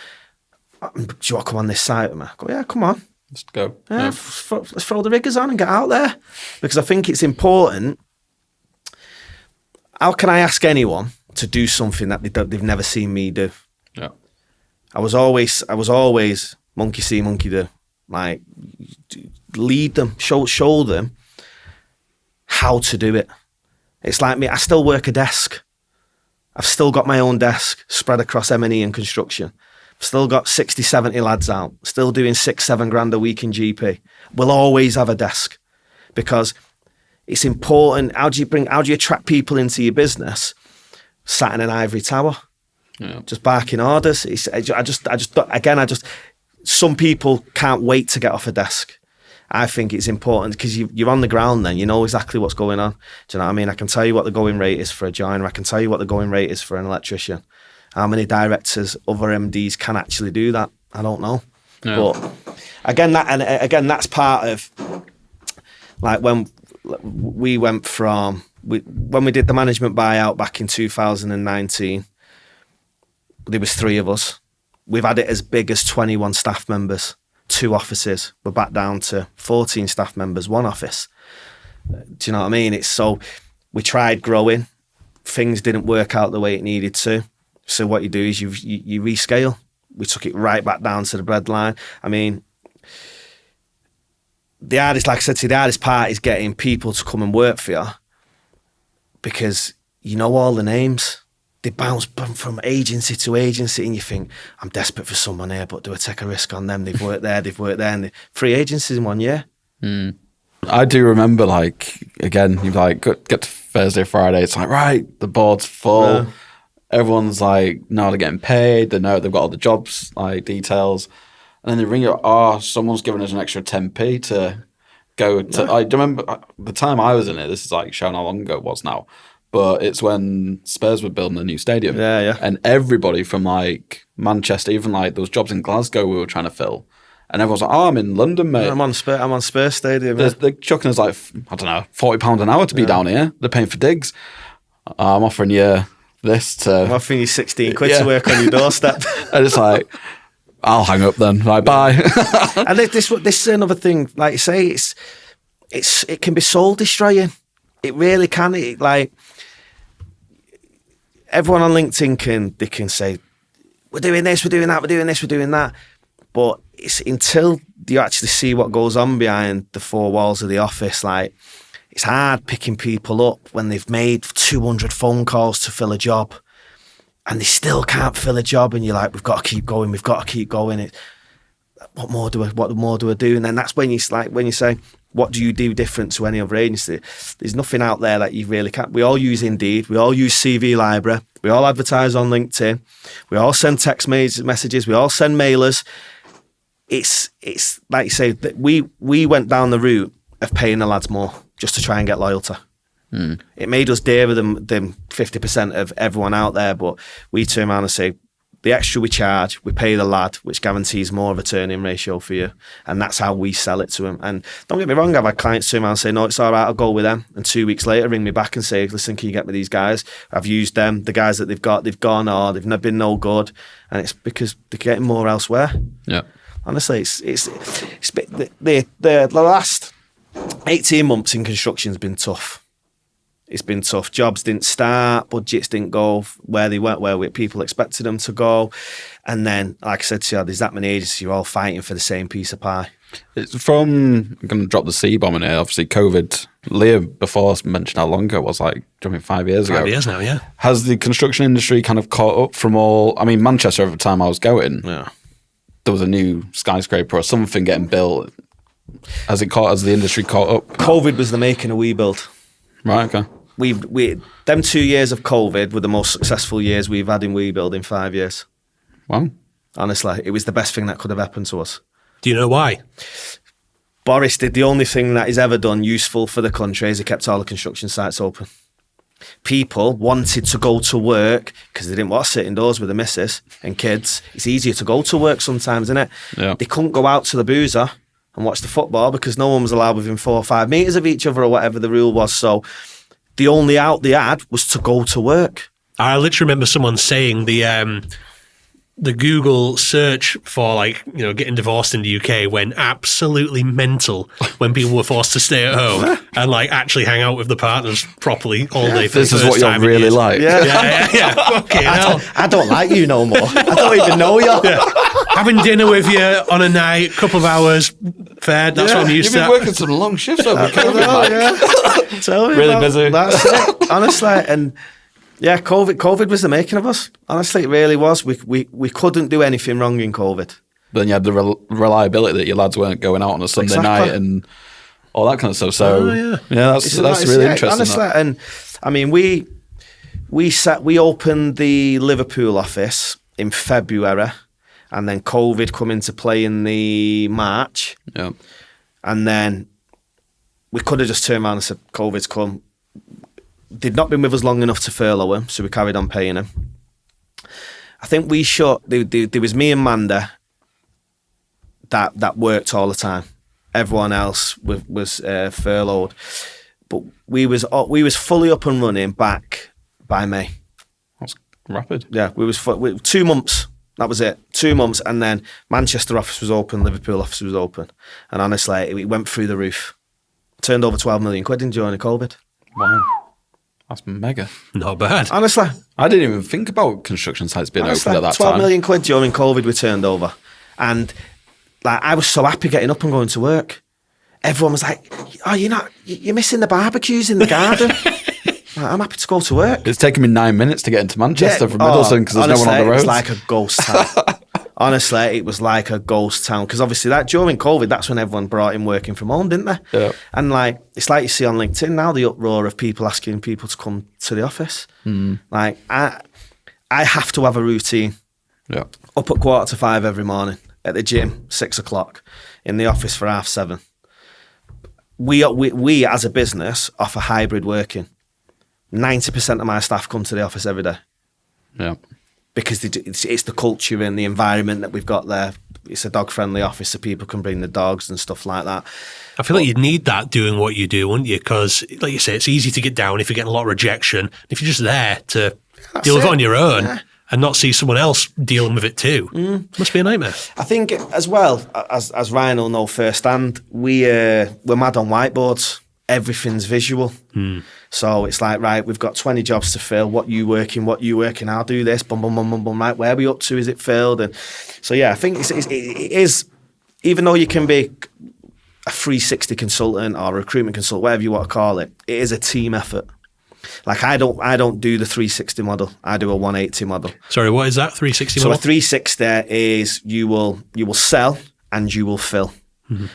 do you want to come on this site with me? I go, yeah, come on. Let's go. Yeah. Let's throw the riggers on and get out there. Because I think it's important. How can I ask anyone to do something that they've never seen me do? Yeah. I was always monkey see, monkey do. Like, lead them, show them how to do it. It's like me, I still work a desk. I've still got my own desk spread across M&E and construction. I've still got 60, 70 lads out, still doing 6-7 grand a week in GP. We'll always have a desk, because it's important. How do you attract people into your business? Sat in an ivory tower, just barking orders. Some people can't wait to get off a desk. I think it's important because you're on the ground then. You know exactly what's going on. Do you know what I mean? I can tell you what the going rate is for a joiner. I can tell you what the going rate is for an electrician. How many directors, other MDs can actually do that? I don't know. Yeah. But again, that's part of, like, when we went from, when we did the management buyout back in 2019, there was 3 of us. We've had it as big as 21 staff members. 2 offices. We're back down to 14 staff members, 1 office. Do you know what I mean? It's so, we tried growing. Things didn't work out the way it needed to. So what you do is you rescale. We took it right back down to the breadline. I mean, the hardest, like I said to you, the hardest part is getting people to come and work for you, because you know all the names. They bounce from agency to agency, and you think, I'm desperate for someone here, but do I take a risk on them? They've worked there, and 3 agencies in 1 year. Mm. I do remember, like, again, you like get to Thursday, Friday, it's like, right, the board's full. Yeah. Everyone's like, no, they're getting paid. They know they've got all the jobs, like, details. And then they ring you, someone's giving us an extra 10p to go to. Yeah. I remember the time I was in it, this is like showing how long ago it was now. But it's when Spurs were building a new stadium. Yeah. And everybody from, like, Manchester, even, like, those jobs in Glasgow we were trying to fill. And everyone's like, I'm in London, mate. I'm on Spurs Stadium. They're chucking us, like, I don't know, £40 an hour to be down here. They're paying for digs. I'm offering you this to... I'm offering you 16 quid to work on your doorstep. And it's like, I'll hang up then. Like, bye. And this is another thing. Like you say, it can be soul destroying. It really can. everyone on LinkedIn can say, we're doing this, we're doing that, we're doing this, we're doing that. But it's until you actually see what goes on behind the four walls of the office, like, it's hard picking people up when they've made 200 phone calls to fill a job and they still can't fill a job, and you're like, we've got to keep going, we've got to keep going. What more do I do? And then that's when you say, what do you do different to any other agency? There's nothing out there that you really can't. We all use Indeed, we all use CV Library, we all advertise on LinkedIn, we all send text messages, we all send mailers. It's like you say, that we went down the route of paying the lads more just to try and get loyalty. It made us dearer than 50% of everyone out there, but we turn around and say, the extra we charge, we pay the lad, which guarantees more of a turn-in ratio for you. And that's how we sell it to him. And don't get me wrong, I've had clients turn around and say, no, it's all right, I'll go with them. And 2 weeks later, ring me back and say, listen, can you get me these guys? I've used them. The guys that they've gone, or they've been no good. And it's because they're getting more elsewhere. Yeah. Honestly, the last 18 months in construction has been tough. It's been tough. Jobs didn't start, budgets didn't go where they went, where people expected them to go. And then, like I said to you, there's that many agencies, you're all fighting for the same piece of pie. It's I'm going to drop the C-bomb in here. Obviously, COVID, Leah before mentioned how long ago it was, like, 5 years ago. 5 years now, yeah. Has the construction industry kind of caught up from all, I mean, Manchester, every time I was going, there was a new skyscraper or something getting built. Has the industry caught up? COVID was the making of WeBuild. Right, okay. Them 2 years of COVID were the most successful years we've had in WeBuild in 5 years. Wow. Honestly, it was the best thing that could have happened to us. Do you know why? Boris did the only thing that he's ever done useful for the country is he kept all the construction sites open. People wanted to go to work because they didn't want to sit indoors with the missus and kids. It's easier to go to work sometimes, isn't it? Yeah. They couldn't go out to the boozer and watch the football because no one was allowed within 4 or 5 metres of each other or whatever the rule was. So the only out they had was to go to work. I literally remember someone saying the Google search for, like, you know, getting divorced in the UK went absolutely mental when people were forced to stay at home and, like, actually hang out with the partners properly all day. For This is what you're really like. Yeah. Fucking hell. I don't like you no more. I don't even know you. Yeah. Having dinner with you on a night, couple of hours, fed. That's what I'm used You've to. been working some long shifts over COVID, Mike. Tell me Really about busy. That's it. Honestly, and yeah, COVID was the making of us. Honestly, it really was. We couldn't do anything wrong in COVID. Then you had the reliability that your lads weren't going out on a Sunday night and all that kind of stuff. So that's really interesting. Honestly, and I mean, we opened the Liverpool office in February, and then COVID come into play in the March. Yeah. And then we could have just turned around and said, COVID's come. They'd not been with us long enough to furlough him, so we carried on paying him. I think we shut, there was me and Manda that worked all the time. Everyone else was furloughed. But we was fully up and running back by May. That's rapid. Yeah, we 2 months. That was it. 2 months, and then Manchester office was open, Liverpool office was open. And honestly, it went through the roof. Turned over 12 million quid during COVID. Wow. That's mega. Not bad. Honestly. I didn't even think about construction sites being open at that 12 time. million quid during COVID we turned over. And like, I was so happy getting up and going to work. Everyone was like, oh, you're missing the barbecues in the garden. I'm happy to go to work. It's taken me 9 minutes to get into Manchester from Middleton because there's no one on the road. It was like a ghost town. Honestly, it was like a ghost town because obviously that during COVID, that's when everyone brought in working from home, didn't they? Yeah. And like it's like you see on LinkedIn now, the uproar of people asking people to come to the office. Like I have to have a routine. Yeah. Up at 4:45 every morning, at the gym 6 o'clock, in the office for 7:30. We as a business offer hybrid working. 90% of my staff come to the office every day. Yeah. Because it's the culture and the environment that we've got there. It's a dog-friendly office, so people can bring the dogs and stuff like that. I feel like you'd need that doing what you do, wouldn't you? Because, like you say, it's easy to get down if you're getting a lot of rejection. If you're just there to deal with it on your own and not see someone else dealing with it too, must be a nightmare. I think as well, as Ryan will know firsthand, we're mad on whiteboards. everything's visual. So it's like, right, we've got 20 jobs to fill. What you working? I'll do this. Boom, boom, boom, boom, boom. Right, where are we up to? Is it filled? And so, yeah, I think it is, even though you can be a 360 consultant or a recruitment consultant, whatever you want to call it, it is a team effort. Like I don't do the 360 model. I do a 180 model. Sorry, what is that 360 So model? a 360 is you will sell and you will fill.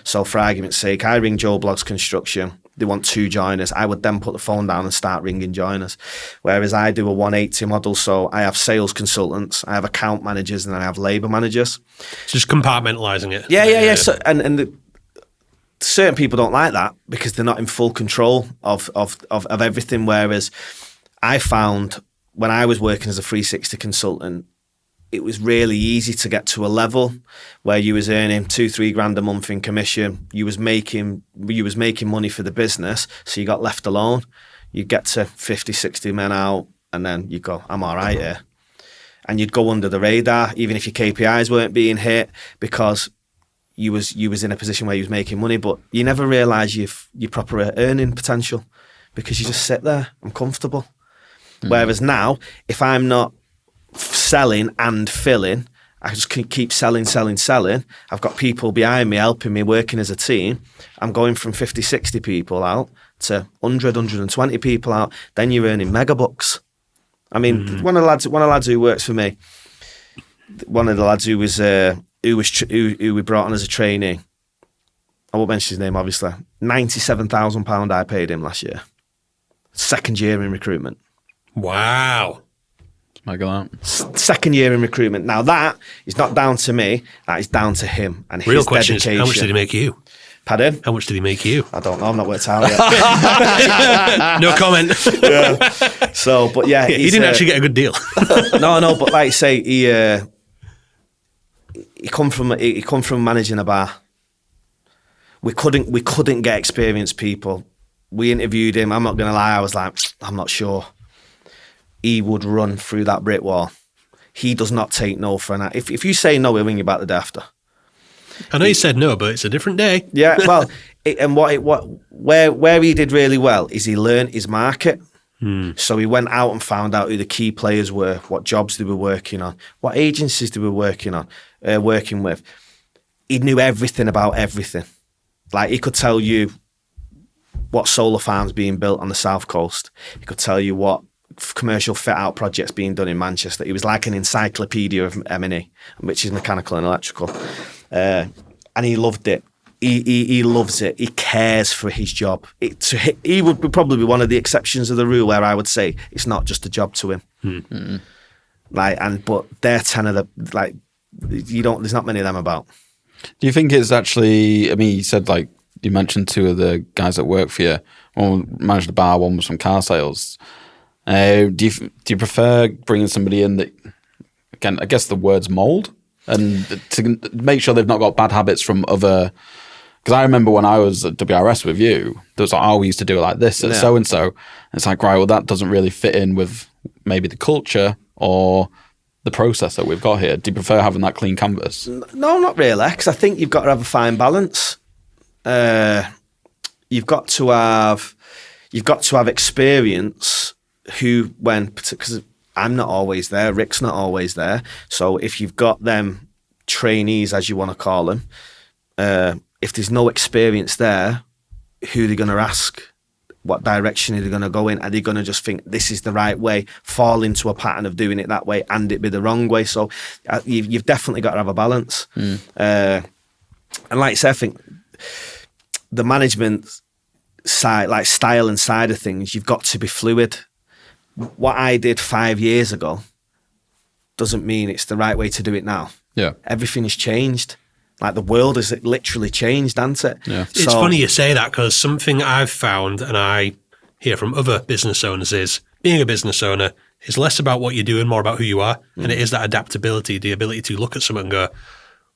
So for argument's sake, I ring Joe Blogg's Construction. They want 2 joiners. I would then put the phone down and start ringing joiners. Whereas I do a 180 model. So I have sales consultants, I have account managers, and then I have labour managers. So just compartmentalising it. Yeah. So, certain people don't like that because they're not in full control of everything. Whereas I found when I was working as a 360 consultant, it was really easy to get to a level where you was earning 2-3 grand a month in commission. You was making money for the business, so you got left alone. You get to 50, 60 men out, and then you go, I'm all right here. And you'd go under the radar, even if your KPIs weren't being hit, because you was in a position where you was making money, but you never realise your proper earning potential because you just sit there. I'm comfortable. Whereas now, if I'm not selling and filling, I just keep selling. I've got people behind me helping me, working as a team. I'm going from 50, 60 people out to 100, 120 people out. Then you're earning mega bucks. I mean, one of the lads who works for me, one of the lads who we brought on as a trainee, I won't mention his name obviously, £97,000 I paid him last year. 2nd year in recruitment. Wow. I got that. 2nd year in recruitment. Now that is not down to me, that is down to him and Real his question dedication. is, how much did he make you? Pardon? How much did he make you? I don't know, I've not worked out yet. No comment. So, but yeah. He didn't actually get a good deal. No, but like I say, he come from managing a bar. We couldn't get experienced people. We interviewed him. I'm not going to lie. I was like, I'm not sure. He would run through that brick wall. He does not take no for an. If you say no, he'll ring you back the day after. I know you said no, but it's a different day. Yeah, well, where he did really well is he learned his market. So he went out and found out who the key players were, what jobs they were working on, what agencies they were working with. He knew everything about everything. Like he could tell you what solar farms being built on the south coast. He could tell you what commercial fit-out projects being done in Manchester. He was like an encyclopedia of M&E, which is mechanical and electrical. And he loved it. He loves it. He cares for his job. He would probably be one of the exceptions of the rule where I would say it's not just a job to him. But they're 10 of the there's not many of them about. Do you think it's actually? I mean, you said you mentioned 2 of the guys that work for you. One managed the bar, one was from car sales. Do you prefer bringing somebody in that, again, I guess the word's mould, and to make sure they've not got bad habits from other? Because I remember when I was at WRS with you, there was we used to do it like this at so-and-so. It's like, right, well, that doesn't really fit in with maybe the culture or the process that we've got here. Do you prefer having that clean canvas? No, not really, because I think you've got to have a fine balance. You've got to have experience because I'm not always there, Rick's not always there. So if you've got them trainees, as you want to call them, if there's no experience there, who are they going to ask? What direction are they going to go in? Are they going to just think this is the right way, fall into a pattern of doing it that way, and it be the wrong way? So you've definitely got to have a balance. And like I said, I think the management side, like style and side of things, you've got to be fluid. What I did 5 years ago doesn't mean it's the right way to do it now. Yeah. Everything has changed. Like the world has literally changed, hasn't it? Yeah. It's funny you say that, because something I've found, and I hear from other business owners, is being a business owner is less about what you're doing, more about who you are. And it is that adaptability, the ability to look at someone and go,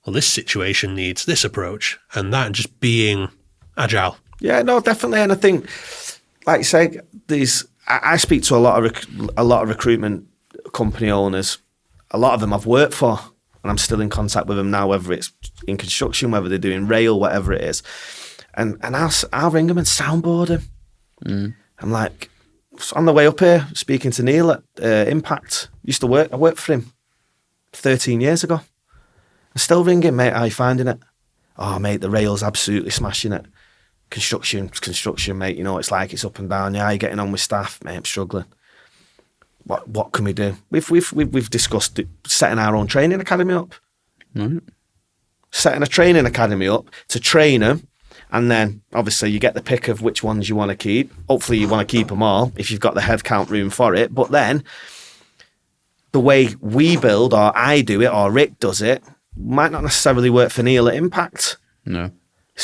well, this situation needs this approach, and that, and just being agile. Yeah, no, definitely. And I think, like you say, I speak to a lot of recruitment company owners. A lot of them I've worked for, and I'm still in contact with them now, whether it's in construction, whether they're doing rail, whatever it is. And I'll ring him and soundboard him. I'm like, on the way up here, speaking to Neil at Impact. I worked for him 13 years ago. I still ring him, mate, how you finding it? Oh, mate, the rail's absolutely smashing it. Construction, mate, you know, it's like it's up and down. Yeah, how you getting on with staff? Mate, I'm struggling. What can we do? We've discussed setting our own training academy up. Setting a training academy up to train them, and then obviously you get the pick of which ones you want to keep. Hopefully you want to keep them all if you've got the headcount room for it. But then the way we build, or I do it, or Rick does it, might not necessarily work for Neil at Impact. No.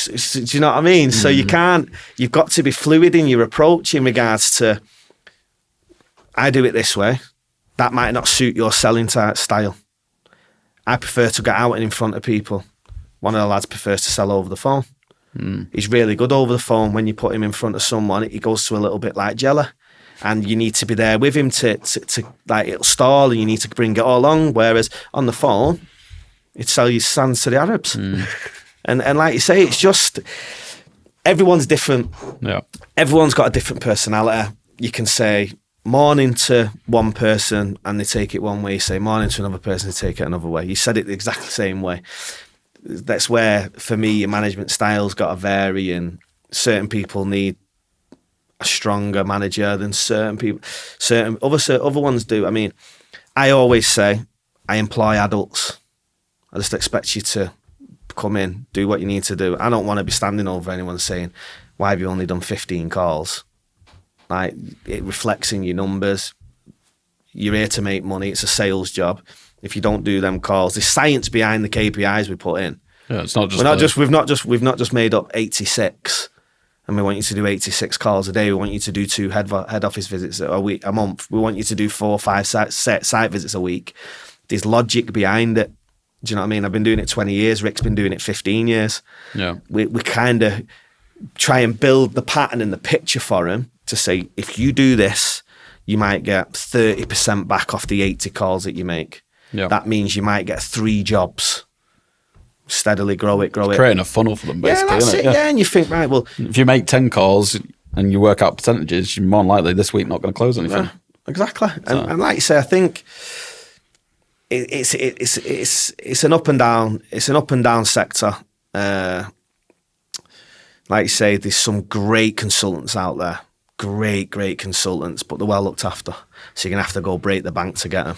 Do you know what I mean? So you've got to be fluid in your approach in regards to, I do it this way. That might not suit your selling style. I prefer to get out and in front of people. One of the lads prefers to sell over the phone. He's really good over the phone. When you put him in front of someone, he goes to a little bit like jelly. And you need to be there with him to like, it'll stall and you need to bring it all along. Whereas on the phone, it'd sell you sands to the Arabs. And like you say, it's just, everyone's different. Yeah. Everyone's got a different personality. You can say morning to one person and they take it one way. You say morning to another person, they take it another way. You said it the exact same way. That's where, for me, your management style's got to vary, and certain people need a stronger manager than certain people. Other ones do. I mean, I always say I employ adults. I just expect you to come in, do what you need to do. I don't want to be standing over anyone saying, why have you only done 15 calls? Like, it reflects in your numbers. You're here to make money. It's a sales job. If you don't do them calls, there's science behind the KPIs we put in. Yeah, it's not just we've not just made up 86 and we want you to do 86 calls a day. We want you to do 2 head office visits a month. We want you to do 4 or 5 site visits a week. There's logic behind it. Do you know what I mean? I've been doing it 20 years. Rick's been doing it 15 years. Yeah. We kind of try and build the pattern and the picture for him to say, if you do this, you might get 30% back off the 80 calls that you make. Yeah. That means you might get 3 jobs. Steadily grow it. Creating a funnel for them, basically. Yeah, that's it. Yeah, and you think, right, well, if you make 10 calls and you work out percentages, you're more than likely this week not going to close anything. Yeah, exactly. And like you say, I think it's an up and down. It's an up and down sector. Like you say, there's some great consultants out there. Great consultants, but they're well looked after. So you're gonna have to go break the bank to get them.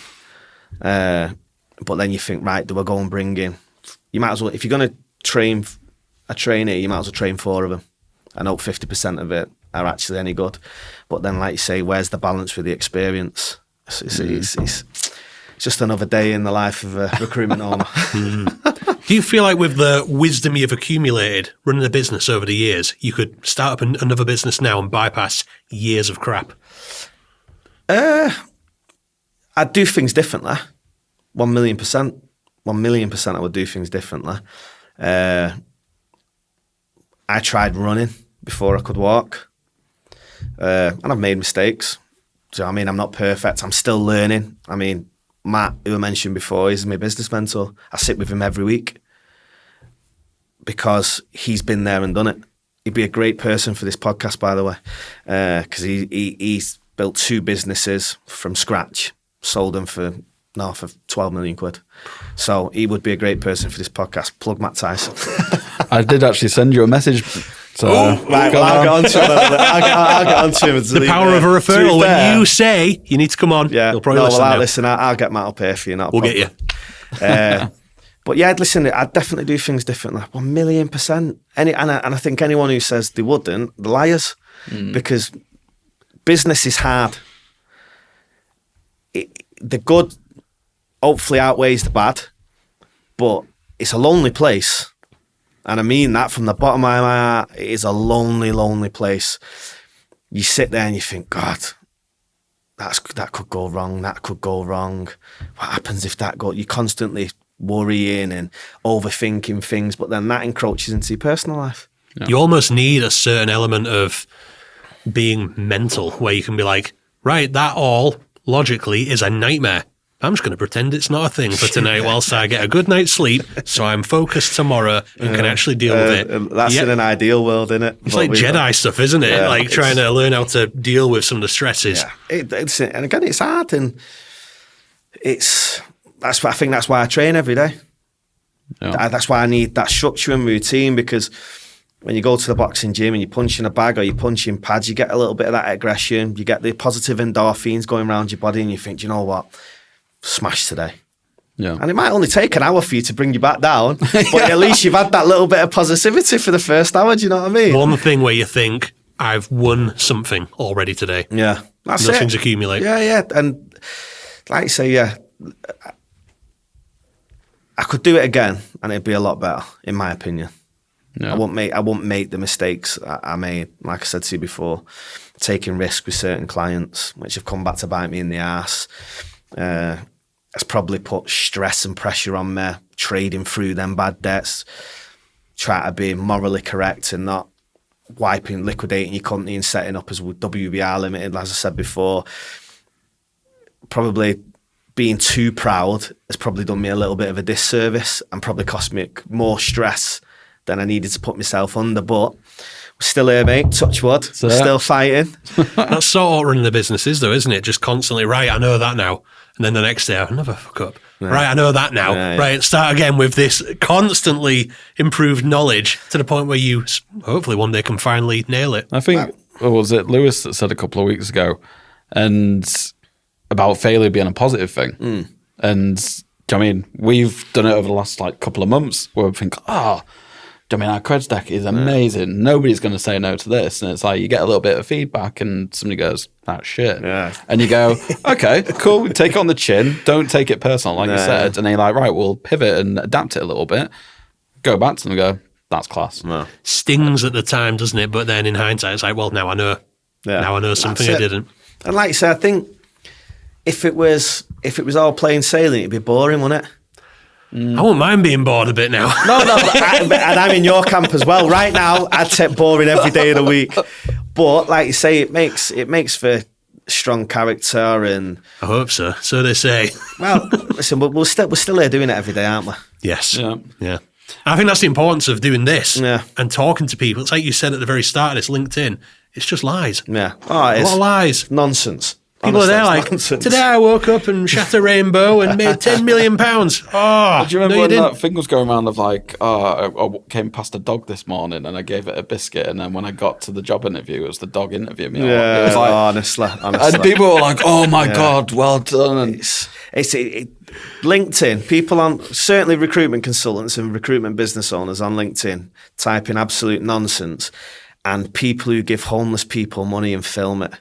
But then you think, right, do I go and bring in? You might as well, if you're going to train a trainee, you might as well train 4 of them. I know 50% of it are actually any good. But then, like you say, where's the balance with the experience? It's just another day in the life of a recruitment owner. Do you feel like with the wisdom you've accumulated running a business over the years, you could start up another business now and bypass years of crap? I'd do things differently. 1,000,000%. 1,000,000% I would do things differently. I tried running before I could walk. And I've made mistakes. So, I mean, I'm not perfect. I'm still learning. I mean, Matt, who I mentioned before, is my business mentor. I sit with him every week because he's been there and done it. He'd be a great person for this podcast, by the way, because he's built 2 businesses from scratch, sold them for north of 12 million quid. So he would be a great person for this podcast. Plug Matt Tyson. I did actually send you a message. So right, well, I'll get on to him. I'll get on to him. The power of a referral. When you say you need to come on, yeah, you'll probably listen. I'll get Matt up here for you. We'll get you. But yeah, listen, I'd definitely do things differently. 1,000,000%. And I think anyone who says they wouldn't, they're liars. Because business is hard. The good hopefully outweighs the bad, but it's a lonely place. And I mean that from the bottom of my heart. It is a lonely, lonely place. You sit there and you think, God, that could go wrong. That could go wrong. What happens if that goes? You're constantly worrying and overthinking things, but then that encroaches into your personal life. Yeah. You almost need a certain element of being mental where you can be like, right, that all logically is a nightmare. I'm just going to pretend it's not a thing for tonight whilst I get a good night's sleep, so I'm focused tomorrow and can actually deal with it. That's in an ideal world, isn't it? It's like Jedi stuff, isn't it? Yeah, like trying to learn how to deal with some of the stresses. Yeah, and again, it's hard, and I think that's why I train every day. Yeah. That's why I need that structure and routine, because when you go to the boxing gym and you punch in a bag or you punch in pads, you get a little bit of that aggression, you get the positive endorphins going around your body, and you think, you know what, smash today. Yeah. And it might only take an hour for you to bring you back down, but at least you've had that little bit of positivity for the first hour, do you know what I mean? One thing where you think, I've won something already today. Yeah, that's Those it. things accumulate. Yeah, and like you say, I could do it again and it'd be a lot better, in my opinion. Yeah. I won't make the mistakes I made, like I said to you before, taking risks with certain clients, which have come back to bite me in the arse. It's probably put stress and pressure on me, trading through them bad debts, try to be morally correct and not liquidating your company and setting up as WBR Limited, as I said before. Probably being too proud has probably done me a little bit of a disservice and probably cost me more stress than I needed to put myself under. But we're still here, mate. Touch wood. We're still fighting. That's sort of running the businesses, though, isn't it? Just constantly, right, I know that now. And then the next day, I'll never fuck up. Yeah. Right, I know that now. Yeah. Right, start again with this constantly improved knowledge to the point where you hopefully one day can finally nail it. I think, was it Lewis that said a couple of weeks ago, and about failure being a positive thing. Mm. And I mean, we've done it over the last couple of months where we think, I mean, our creds deck is amazing. Yeah. Nobody's going to say no to this. And it's like, you get a little bit of feedback and somebody goes, that's shit. Yeah. And you go, okay, cool. Take it on the chin. Don't take it personal, like you said. And then you're like, right, we'll pivot and adapt it a little bit. Go back to them and go, that's class. Yeah. Stings at the time, doesn't it? But then in hindsight, it's like, well, now I know. Yeah. Now I know something I didn't. And like you said, I think if it was all plain sailing, it'd be boring, wouldn't it? I wouldn't mind being bored a bit now. No, and I'm in your camp as well. Right now, I'd take boring every day of the week. But like you say, it makes for strong character, and I hope so. So they say. Well, listen, we're still here doing it every day, aren't we? Yes. Yeah. I think that's the importance of doing this and talking to people. It's like you said at the very start of this LinkedIn. It's just lies. Yeah. It is. A lot of lies. Nonsense. People are there like, nonsense. Today I woke up and shot a rainbow and made £10 million. Oh, do you remember when that thing was going around of like, I came past a dog this morning and I gave it a biscuit, and then when I got to the job interview, it was the dog interview me. Yeah, it was like, honestly. And people were like, oh my God, well done. And it's LinkedIn, people on, certainly recruitment consultants and recruitment business owners on LinkedIn, type in absolute nonsense, and people who give homeless people money and film it.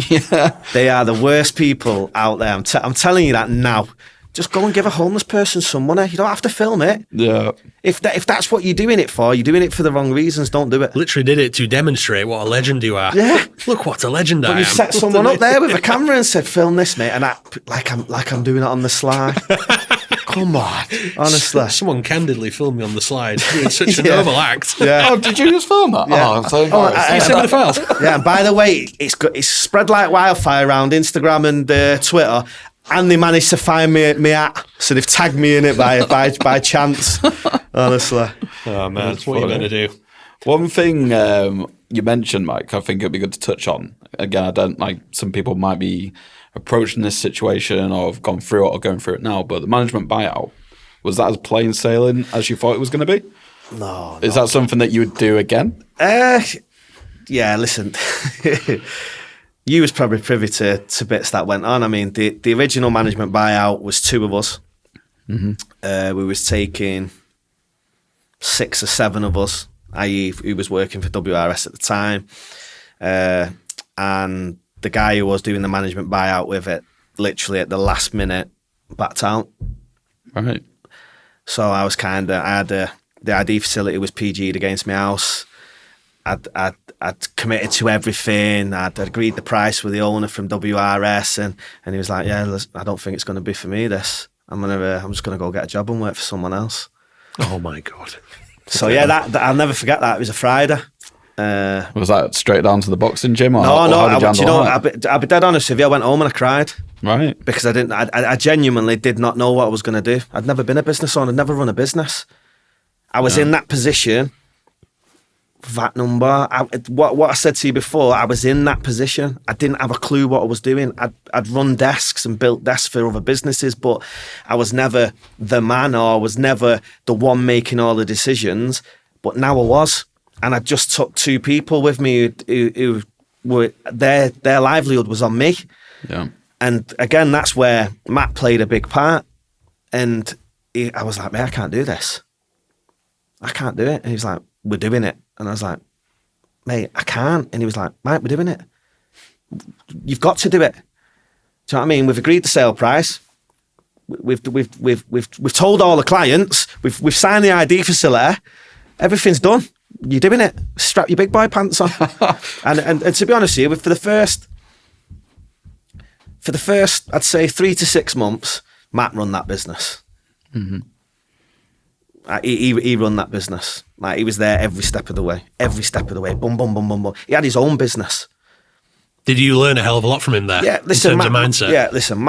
Yeah, they are the worst people out there. I'm telling you that now. Just go and give a homeless person some money. You don't have to film it. Yeah. If that's what you're doing it for, you're doing it for the wrong reasons. Don't do it. Literally did it to demonstrate what a legend you are. Yeah. Look what a legend I am. You set someone up there with a camera and said, "Film this, mate," and like I'm doing it on the slide. Come on, honestly. Someone candidly filmed me on the slide doing such a noble act. Yeah. Oh, did you just film that? Yeah. I sent me the files. Yeah, and by the way, it's spread like wildfire around Instagram and Twitter, and they managed to find me at, so they've tagged me in it by chance. Honestly. Oh man, that's what you're going to do. One thing you mentioned, Mike, I think it'd be good to touch on. Again, I don't like, some people might be approaching this situation or have gone through it or going through it now, but the management buyout, was that as plain sailing as you thought it was going to be? No. Is that something that you would do again? Yeah, listen. You was probably privy to bits that went on. I mean, the original management buyout was two of us. Mm-hmm. We was taking 6 or 7 of us, i.e. who was working for WRS at the time. And the guy who was doing the management buyout with it, literally at the last minute, backed out. Right. So I was the ID facility was PG'd against my house. I'd committed to everything. I'd agreed the price with the owner from WRS, and he was like, "Yeah, I don't think it's going to be for me. This, I'm just going to go get a job and work for someone else." Oh my God! So yeah, that I'll never forget that. It was a Friday. Was that straight down to the boxing gym? Or no. I'll be dead honest with you. I went home and I cried. Right. Because I genuinely did not know what I was going to do. I'd never been a business owner, I'd never run a business. I was in that position, VAT number. What I said to you before, I was in that position. I didn't have a clue what I was doing. I'd run desks and built desks for other businesses, but I was never the man, or I was never the one making all the decisions. But now I was. And I just took 2 people with me who were, their livelihood was on me. Yeah. And again, that's where Matt played a big part. And I was like, mate, I can't do this. I can't do it. And he was like, we're doing it. And I was like, mate, I can't. And he was like, mate, we're doing it. You've got to do it. Do you know what I mean? We've agreed the sale price. We've told all the clients. We've signed the ID facility. Everything's done. You're doing it. Strap your big boy pants on. and to be honest with you, for the first, I'd say 3 to 6 months, Matt run that business. Mm-hmm. He run that business. Like, he was there every step of the way. Every step of the way. Boom, boom, boom, boom, boom. He had his own business. Did you learn a hell of a lot from him there? Yeah, listen, in terms Matt, of mindset. Yeah, listen,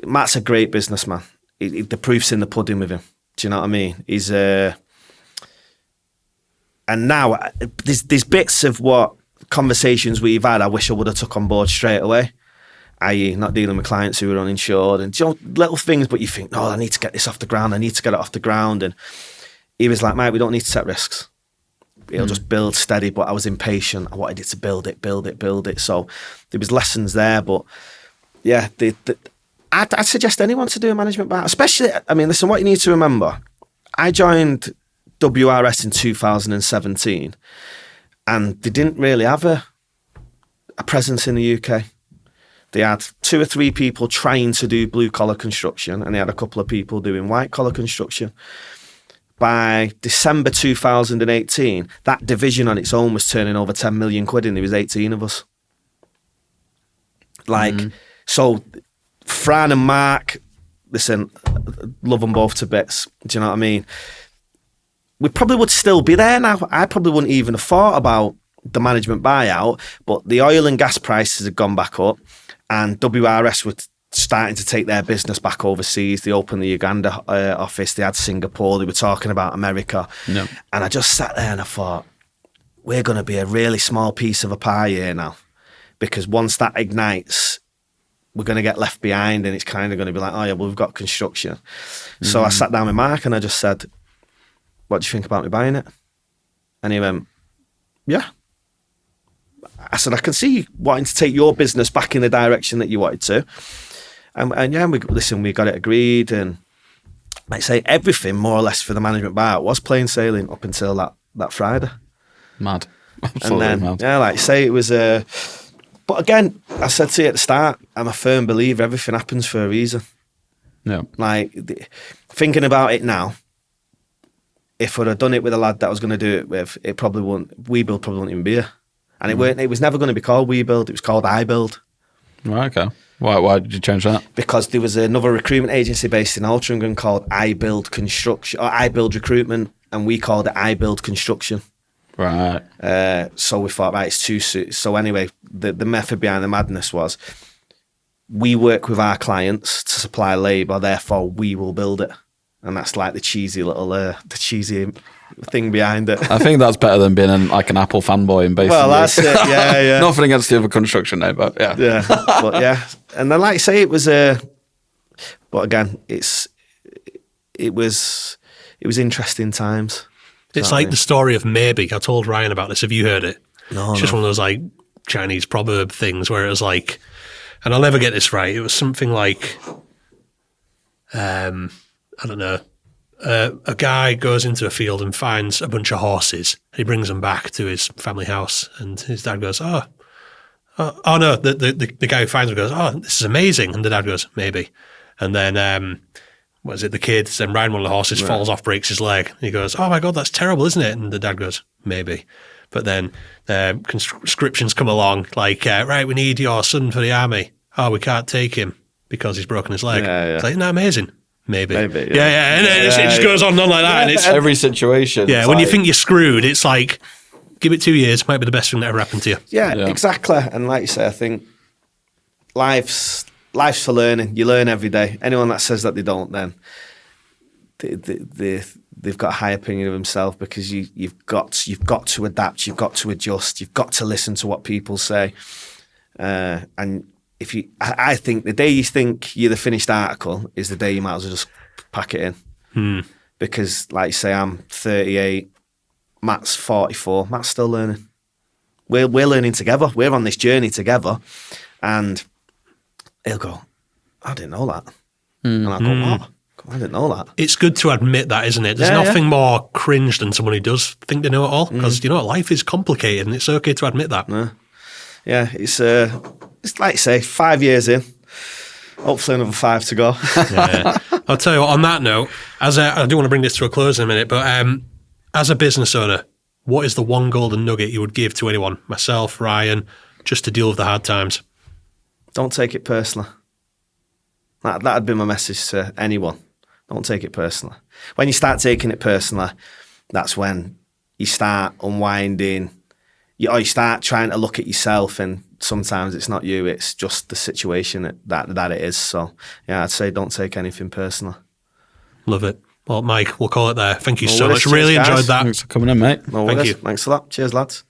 Matt's a great businessman. The proof's in the pudding with him. Do you know what I mean? He's and now there's bits of what conversations we've had I wish I would have took on board straight away, i.e. not dealing with clients who are uninsured and, you know, little things, but you think, no, I need to get this off the ground. I need to get it off the ground. And he was like, mate, we don't need to set risks. It'll just build steady. But I was impatient. I wanted it to build it. So there was lessons there. But yeah, I'd suggest anyone to do a management buyout, especially, I mean, listen, what you need to remember, I joined WRS in 2017 and they didn't really have a presence in the UK. They had 2 or 3 people trying to do blue collar construction and they had a couple of people doing white collar construction. By December 2018, that division on its own was turning over 10 million quid and there was 18 of us. So Fran and Mark, listen, love them both to bits. Do you know what I mean? We probably would still be there now. I probably wouldn't even have thought about the management buyout, but the oil and gas prices had gone back up and WRS were starting to take their business back overseas. They opened the Uganda office. They had Singapore. They were talking about America. No. And I just sat there and I thought, we're going to be a really small piece of a pie here now, because once that ignites, we're going to get left behind and it's kind of going to be like, oh yeah, well, we've got construction. So I sat down with Mark and I just said, what do you think about me buying it? And he went, yeah. I said, I can see you wanting to take your business back in the direction that you wanted to. And yeah, we got it agreed. And like I say, everything more or less for the management buyout was plain sailing up until that Friday. Mad. Absolutely and then, mad. Yeah, like I say, it was but again, I said to you at the start, I'm a firm believer everything happens for a reason. Yeah. Like, thinking about it now, if I'd have done it with a lad that I was going to do it with, it probably wouldn't, WeBuild probably wouldn't even be here. And it was never going to be called WeBuild, it was called iBuild. Right, okay. Why did you change that? Because there was another recruitment agency based in Altrincham called iBuild Construction, or iBuild Recruitment, and we called it iBuild Construction. Right. So we thought, right, it's too soon. So anyway, the method behind the madness was, we work with our clients to supply labour, therefore we will build it. And that's like the cheesy thing behind it. I think that's better than being an Apple fanboy and basically. Well, that's it. Yeah. Nothing against the other construction name, but yeah. Yeah, but yeah. And then, like I say, it was but again, it was interesting times. It's like the story of maybe. I told Ryan about this. Have you heard it? No. It's just one of those like Chinese proverb things where it was like, and I'll never get this right. It was something like, I don't know. A guy goes into a field and finds a bunch of horses. He brings them back to his family house, and his dad goes, "Oh no!" The guy who finds them goes, "Oh, this is amazing," and the dad goes, "Maybe," and then the kid then riding one of the horses, falls off, breaks his leg. And he goes, "Oh my God, that's terrible, isn't it?" And the dad goes, "Maybe." But then conscriptions come along, like, right, we need your son for the army. Oh, we can't take him because he's broken his leg. Yeah. It's like, isn't that amazing? Maybe. Yeah. And then it just goes on and on like that. And it's every situation. Yeah, when you think you're screwed, it's like, give it 2 years, might be the best thing that ever happened to you. Yeah, exactly. And like you say, I think life's for learning. You learn every day. Anyone that says that they don't, then they've got a high opinion of themselves, because you've got to adapt. You've got to adjust. You've got to listen to what people say. And I think the day you think you're the finished article is the day you might as well just pack it in. Because, like you say, I'm 38, Matt's 44, Matt's still learning. We're learning together. We're on this journey together. And he'll go, I didn't know that. And I'll go, what? I didn't know that. It's good to admit that, isn't it? There's nothing more cringe than someone who does think they know it all. Because, you know what, life is complicated, and it's okay to admit that. Yeah, it's like you say, 5 years in. Hopefully another 5 to go. Yeah. I'll tell you what, on that note, I do want to bring this to a close in a minute, but as a business owner, what is the one golden nugget you would give to anyone, myself, Ryan, just to deal with the hard times? Don't take it personally. That'd be my message to anyone. Don't take it personally. When you start taking it personally, that's when you start unwinding. You start trying to look at yourself, and sometimes it's not you, it's just the situation that it is. So, yeah, I'd say don't take anything personally. Love it. Well, Mike, we'll call it there. Thank you so much. Cheers, Really guys. enjoyed that. Thanks for coming in, mate. No Thank worries. you. Thanks a lot. Cheers, lads.